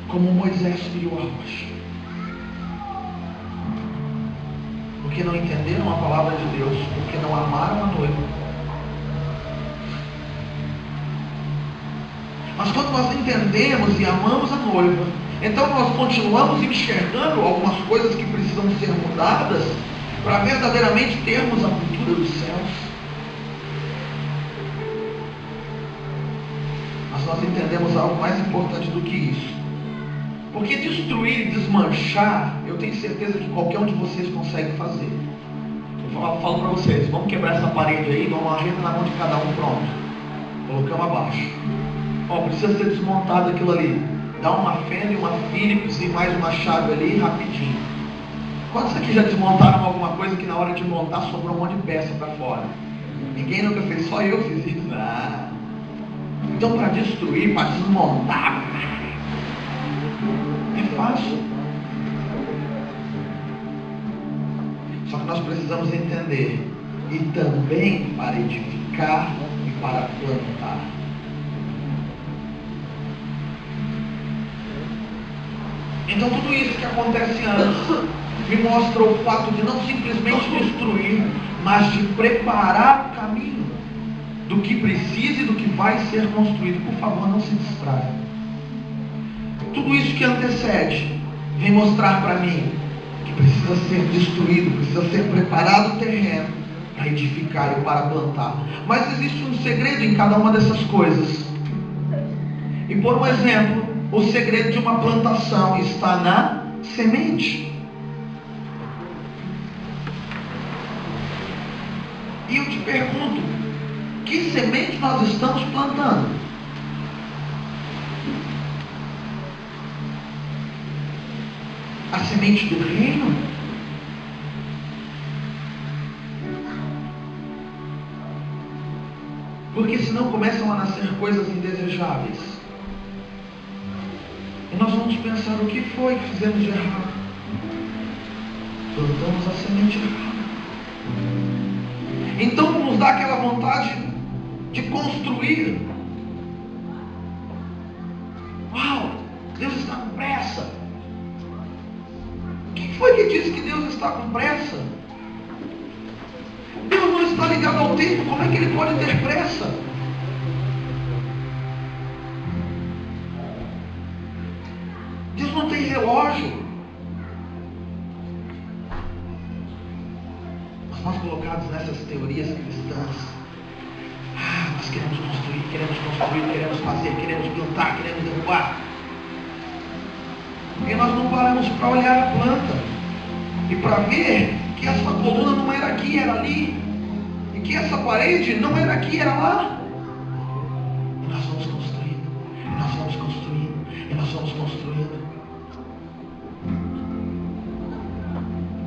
como Moisés feriu a rocha. Porque não entenderam a palavra de Deus, porque não amaram a noiva. Mas quando nós entendemos e amamos a noiva, então nós continuamos enxergando algumas coisas que precisam ser mudadas para verdadeiramente termos a cultura dos céus. Mas nós entendemos algo mais importante do que isso. Porque destruir e desmanchar, eu tenho certeza que qualquer um de vocês consegue fazer. Eu falo para vocês, vamos quebrar essa parede aí, vamos arreta na mão de cada um, pronto. Colocamos abaixo. Ó, precisa ser desmontado aquilo ali. Dá uma fenda e uma Phillips e mais uma chave ali, rapidinho. Quantos aqui já desmontaram alguma coisa que na hora de montar sobrou um monte de peça para fora? Ninguém nunca fez, só eu fiz isso. Ah. Então para destruir, para desmontar, é fácil. Só que nós precisamos entender. E também para edificar e para plantar. Então tudo isso que acontece antes me mostra o fato de não simplesmente destruir, mas de preparar o caminho do que precisa e do que vai ser construído. Por favor, não se distraia. Tudo isso que antecede vem mostrar para mim que precisa ser destruído, precisa ser preparado o terreno para edificar e para plantar. Mas existe um segredo em cada uma dessas coisas. E por um exemplo, o segredo de uma plantação está na semente. E eu te pergunto, que semente nós estamos plantando? A semente do reino? Porque senão começam a nascer coisas indesejáveis. E nós vamos pensar o que foi que fizemos de errado. Plantamos a semente errada. Então nos dá aquela vontade de construir. Uau, Deus está com pressa. Quem foi que disse que Deus está com pressa? Deus não está ligado ao tempo, como é que Ele pode ter pressa? Deus não tem relógio. Nós nós colocados nessas teorias cristãs, nós queremos construir, queremos fazer, queremos plantar, queremos derrubar. E nós não paramos para olhar a planta e para ver que essa coluna não era aqui, era ali, e que essa parede não era aqui, era lá. E nós vamos construindo, e nós vamos construindo, e nós vamos construindo.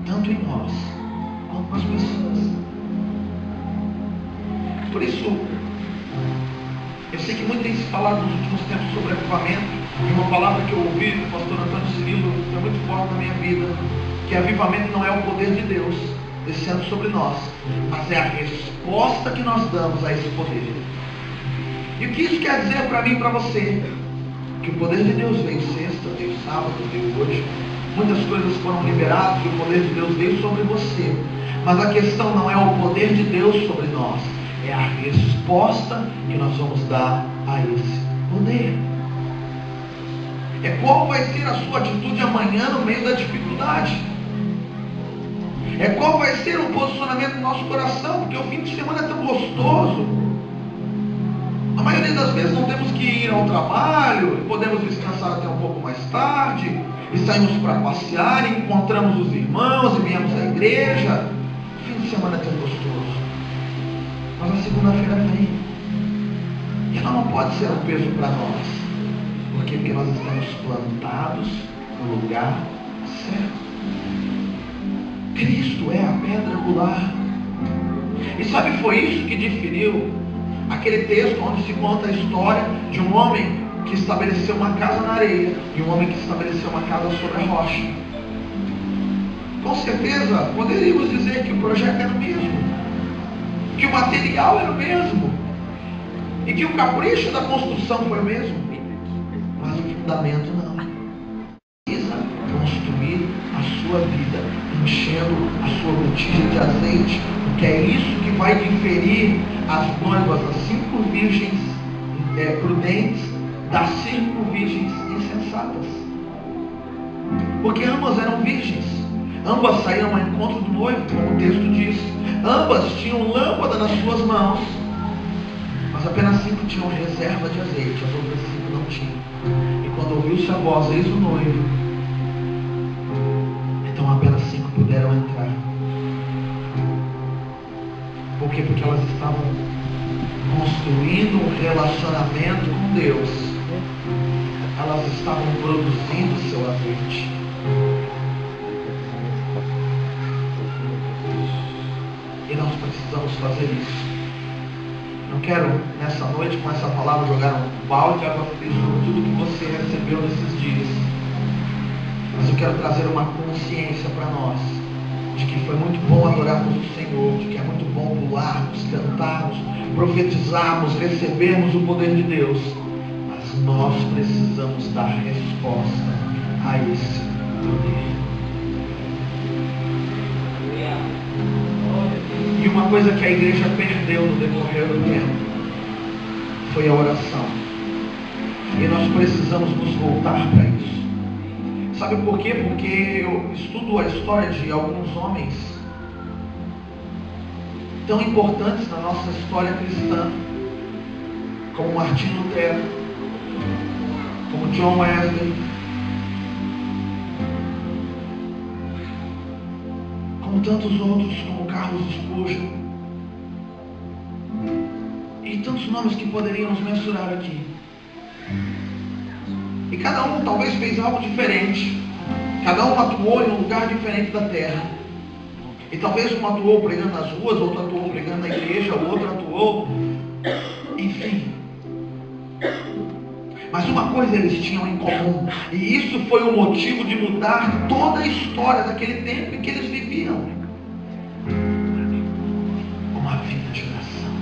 Tanto em nós quanto nas pessoas. Por isso, eu sei que muito tem se falado nos últimos tempos sobre avivamento, e uma palavra que eu ouvi do pastor Antônio Cirilo foi muito forte na minha vida, que avivamento não é o poder de Deus descendo sobre nós, mas é a resposta que nós damos a esse poder. E o que isso quer dizer para mim e para você? Que o poder de Deus veio sexta, veio sábado, veio hoje. Muitas coisas foram liberadas e o poder de Deus veio sobre você. Mas a questão não é o poder de Deus sobre nós, é a resposta que nós vamos dar a esse poder. É qual vai ser a sua atitude amanhã no meio da dificuldade. É qual vai ser o posicionamento do nosso coração, porque o fim de semana é tão gostoso. A maioria das vezes não temos que ir ao trabalho, podemos descansar até um pouco mais tarde, e saímos para passear, e encontramos os irmãos, e viemos à igreja. O fim de semana é tão gostoso. Mas a segunda-feira vem, e ela não pode ser um peso para nós. Por quê? Porque nós estamos plantados no lugar certo. Cristo é a pedra angular. E sabe, foi isso que definiu aquele texto onde se conta a história de um homem que estabeleceu uma casa na areia e um homem que estabeleceu uma casa sobre a rocha. Com certeza poderíamos dizer que o projeto era o mesmo, que o material era o mesmo e que o capricho da construção foi o mesmo, mas o fundamento não. Precisa construir a sua vida enchendo a sua botija de azeite, porque é isso que vai diferir as noivas, as 5 virgens prudentes das 5 virgens insensatas. Porque ambas eram virgens, ambas saíram ao encontro do noivo, como o texto diz. Ambas tinham lâmpada nas suas mãos, mas apenas 5 tinham reserva de azeite, as outras 5 não tinham. E quando ouviu-se a voz, eis o noivo, então apenas 5 puderam entrar. Por quê? Porque elas estavam construindo um relacionamento com Deus. Elas estavam produzindo seu azeite. E nós precisamos fazer isso. Não quero nessa noite com essa palavra jogar um balde de água fria sobre tudo que você recebeu nesses dias. Mas eu quero trazer uma consciência para nós de que foi muito bom adorarmos o Senhor, de que é muito bom pularmos, cantarmos, profetizarmos, recebermos o poder de Deus. Mas nós precisamos dar resposta a esse poder. E uma coisa que a igreja perdeu no decorrer do tempo foi a oração. E nós precisamos nos voltar para isso. Sabe por quê? Porque eu estudo a história de alguns homens tão importantes na nossa história cristã, como Martin Lutero, como John Wesley, como tantos outros, como Carlos Spurgeon, e tantos nomes que poderíamos mensurar aqui. E cada um talvez fez algo diferente. Cada um atuou em um lugar diferente da terra. E talvez um atuou pregando nas ruas, outro atuou pregando na igreja, o outro atuou, enfim. Mas uma coisa eles tinham em comum, e isso foi o motivo de mudar toda a história daquele tempo em que eles viviam. Uma vida de oração.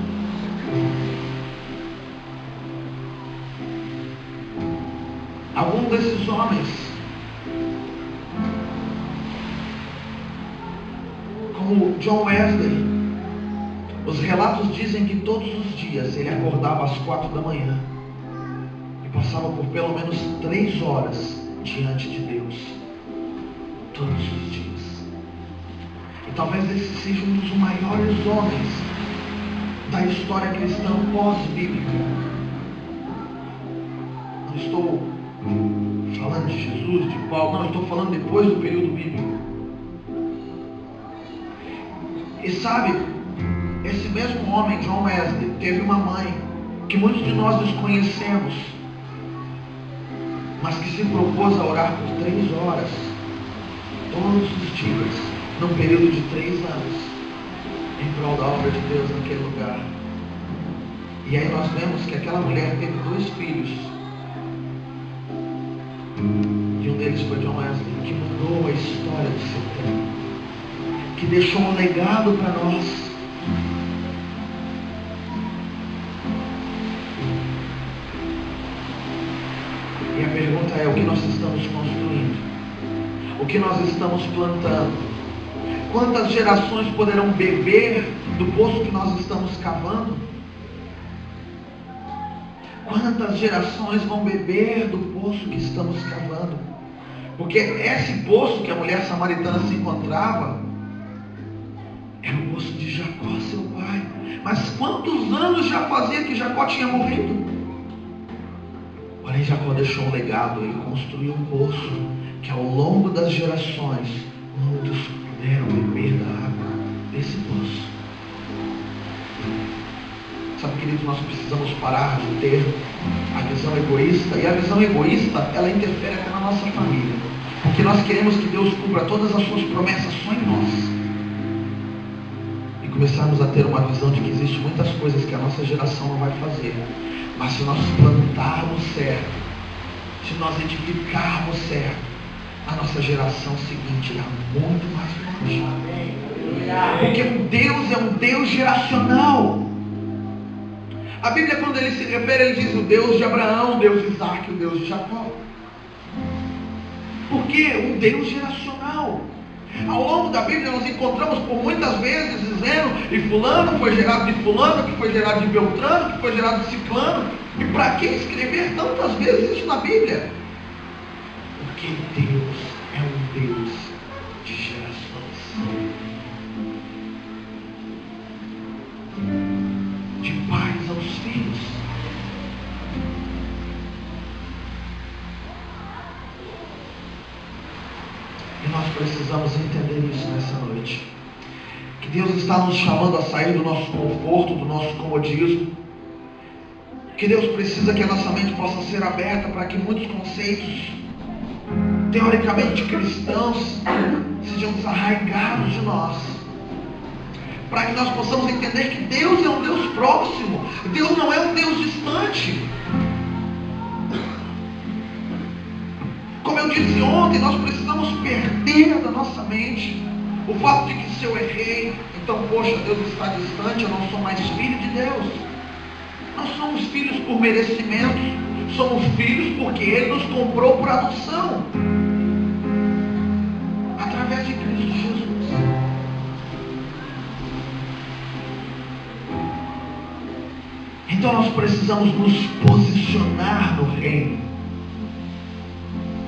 Algum desses homens, como John Wesley, os relatos dizem que todos os dias ele acordava às 4 da manhã e passava por pelo menos 3 horas diante de Deus, todos os dias. E Talvez esse seja um dos maiores homens da história cristã pós-bíblica. Não estou falando de Jesus, de Paulo, não, estou falando depois do período bíblico. E sabe, esse mesmo homem, John Wesley, teve uma mãe que muitos de nós desconhecemos, mas que se propôs a orar por 3 horas, todos os dias, num período de 3 anos, em prol da obra de Deus naquele lugar. E aí nós vemos que aquela mulher teve 2 filhos, e um deles foi John Wesley, que mudou a história do seu tempo, que deixou um legado para nós. E a pergunta é: o que nós estamos construindo? O que nós estamos plantando? Quantas gerações poderão beber do poço que nós estamos cavando? Quantas gerações vão beber do poço que estamos cavando? Porque esse poço que a mulher samaritana se encontrava era o poço de Jacó, seu pai. Mas quantos anos já fazia que Jacó tinha morrido? Porém, Jacó deixou um legado. Ele construiu um poço que ao longo das gerações muitos puderam beber da água desse poço. Sabe, queridos, nós precisamos parar de ter a visão egoísta. E a visão egoísta, ela interfere até na nossa família. Porque nós queremos que Deus cumpra todas as suas promessas só em nós. E começarmos a ter uma visão de que existem muitas coisas que a nossa geração não vai fazer. Mas se nós plantarmos certo, se nós edificarmos certo, a nossa geração seguinte irá muito mais longe. Porque Deus é um Deus geracional. A Bíblia, quando ele se refere, ele diz o Deus de Abraão, o Deus de Isaac, o Deus de Jacó. Por quê? Um Deus geracional. Ao longo da Bíblia nós encontramos por muitas vezes dizendo: e fulano foi gerado de fulano, que foi gerado de Beltrano, que foi gerado de Ciclano. E para que escrever tantas vezes isso na Bíblia? Porque Deus é um Deus de gerações, de pais aos filhos. E nós precisamos entender isso nessa noite. Que Deus está nos chamando a sair do nosso conforto, do nosso comodismo. Que Deus precisa que a nossa mente possa ser aberta para que muitos conceitos teoricamente cristãos sejam desarraigados de nós. Para que nós possamos entender que Deus é um Deus próximo. Deus não é um Deus distante. Como eu disse ontem, nós precisamos perder da nossa mente o fato de que se eu errei, então, poxa, Deus está distante, eu não sou mais filho de Deus. Nós somos filhos por merecimento, somos filhos porque Ele nos comprou por adoção, através de Cristo Jesus. Então nós precisamos nos posicionar no reino.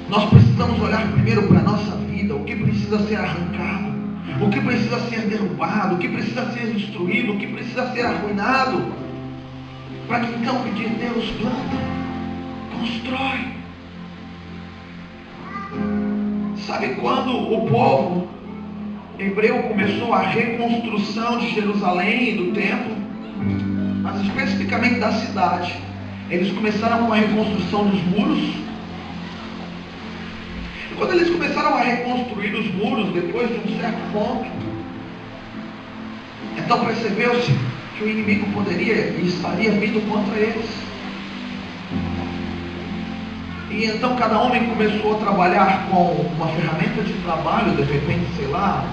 Nós precisamos olhar primeiro para a nossa vida, o que precisa ser arrancado, o que precisa ser derrubado, o que precisa ser destruído, o que precisa ser arruinado, para que então pedir: Deus, planta, constrói. Sabe quando o povo hebreu começou a reconstrução de Jerusalém e do templo, mas especificamente da cidade, eles começaram com a reconstrução dos muros. Quando eles começaram a reconstruir os muros, depois de um certo ponto, então percebeu-se que o inimigo poderia e estaria vindo contra eles. E então cada homem começou a trabalhar com uma ferramenta de trabalho, de repente, sei lá,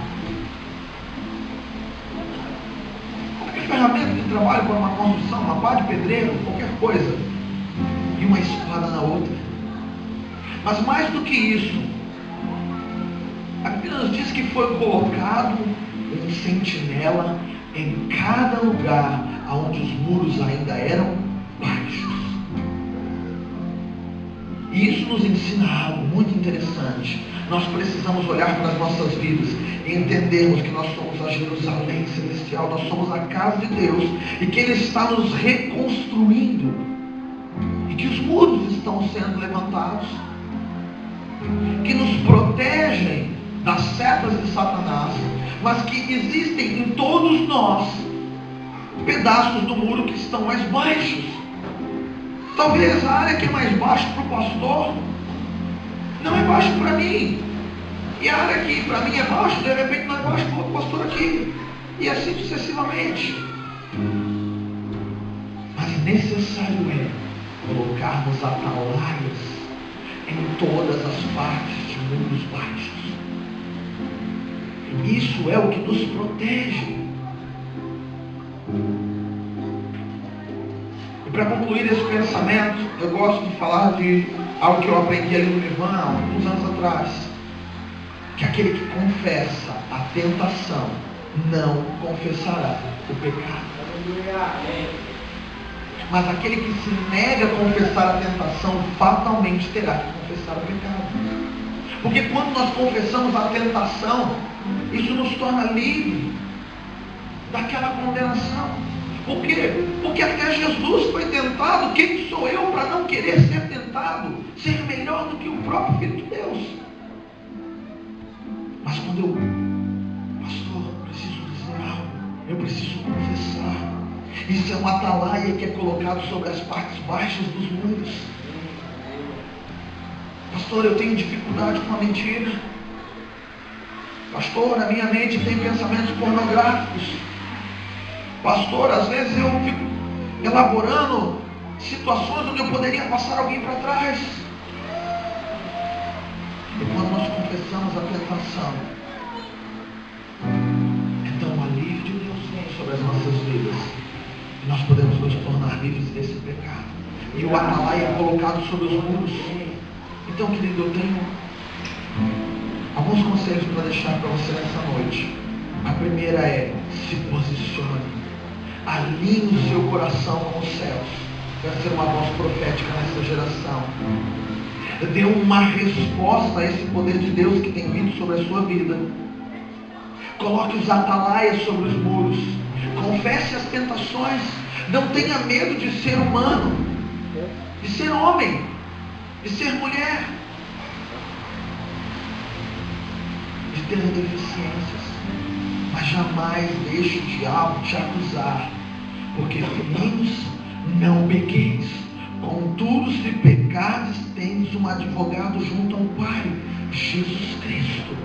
qualquer ferramenta de trabalho para uma construção, uma pá de pedreiro, qualquer coisa, e uma espada na outra. Mas mais do que isso, a Bíblia nos diz que foi colocado um sentinela em cada lugar onde os muros ainda eram baixos. E isso nos ensina algo muito interessante. Nós precisamos olhar para as nossas vidas e entendermos que nós somos a Jerusalém celestial, nós somos a casa de Deus e que Ele está nos reconstruindo e que os muros estão sendo levantados, que nos protegem das setas de Satanás, mas que existem em todos nós pedaços do muro que estão mais baixos. Talvez a área que é mais baixa para o pastor não é baixo para mim, e a área que para mim é baixo, de repente não é baixo para o outro pastor aqui, e assim sucessivamente. Mas necessário é colocarmos atalaias em todas as partes de muros baixos. Isso é o que nos protege. E para concluir esse pensamento, eu gosto de falar de algo que eu aprendi ali no Nirvan há alguns anos atrás, que aquele que confessa a tentação não confessará o pecado. Mas aquele que se nega a confessar a tentação fatalmente terá que confessar o pecado. Porque quando nós confessamos a tentação, isso nos torna livre daquela condenação. Por quê? Porque até Jesus foi tentado. Quem sou eu para não querer ser tentado, ser melhor do que o próprio Filho de Deus? Mas quando eu, pastor, preciso dizer algo, eu preciso confessar. Isso é uma atalaia que é colocado sobre as partes baixas dos muros. Pastor, eu tenho dificuldade com a mentira. Pastor, na minha mente tem pensamentos pornográficos. Pastor, às vezes eu fico elaborando situações onde eu poderia passar alguém para trás. E quando nós confessamos a tentação, então o alívio de Deus vem sobre as nossas vidas. E nós podemos nos tornar livres desse pecado. E o atalaia é colocado sobre os muros. Então, querido, eu tenho alguns conselhos para deixar para você nessa noite. A primeira é: se posicione. Alinhe o seu coração com os céus. Vai ser uma voz profética nessa geração. Dê uma resposta a esse poder de Deus que tem vindo sobre a sua vida. Coloque os atalaias sobre os muros. Confesse as tentações. Não tenha medo de ser humano, de ser homem, de ser mulher, de ter deficiências. Mas jamais deixe o diabo te acusar, porque filhinhos, não pequeis. Contudo, se pecardes, tendes um advogado junto ao Pai, Jesus Cristo.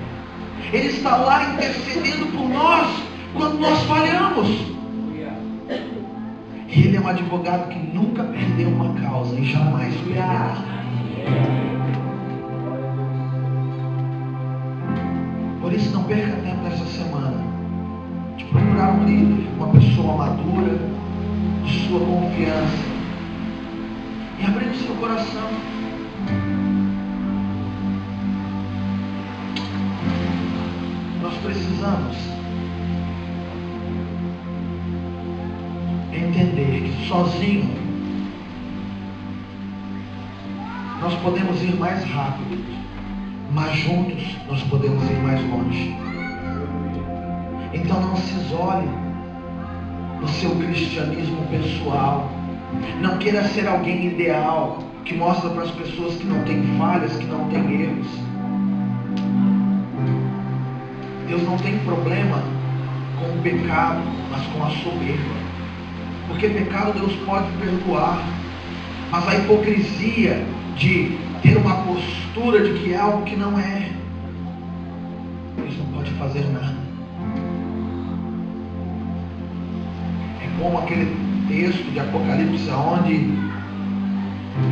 Ele está lá intercedendo por nós quando nós falhamos. Ele é um advogado que nunca perdeu uma causa e jamais perderá. Por isso, não perca tempo nessa semana de procurar um líder, uma pessoa madura, de sua confiança, e abrir o seu coração. Nós precisamos entender que sozinho nós podemos ir mais rápido, mas juntos nós podemos ir mais longe. Então não se isole no seu cristianismo pessoal. Não queira ser alguém ideal que mostra para as pessoas que não tem falhas, que não tem erros. Deus não tem problema com o pecado, mas com a soberba. Porque pecado Deus pode perdoar, mas a hipocrisia de ter uma postura de que é algo que não é, Deus não pode fazer nada. É como aquele texto de Apocalipse onde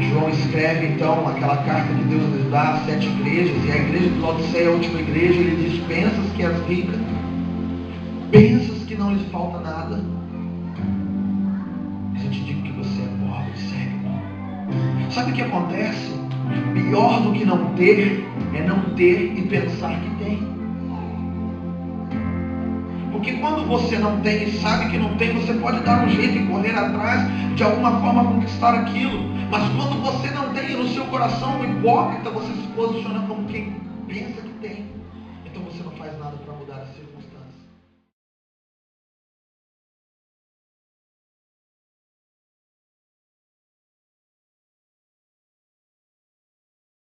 João escreve então aquela carta de Deus lhe dá às 7 igrejas, e a igreja de Laodiceia é a última igreja. Ele diz: pensas que és rica, pensas que não lhes falta nada, mas eu te digo que você é pobre, segue-me. Sabe o que acontece? Pior do que não ter é não ter e pensar que tem. Porque quando você não tem e sabe que não tem, você pode dar um jeito e correr atrás, de alguma forma conquistar aquilo. Mas quando você não tem no seu coração um hipócrita, você se posiciona como quem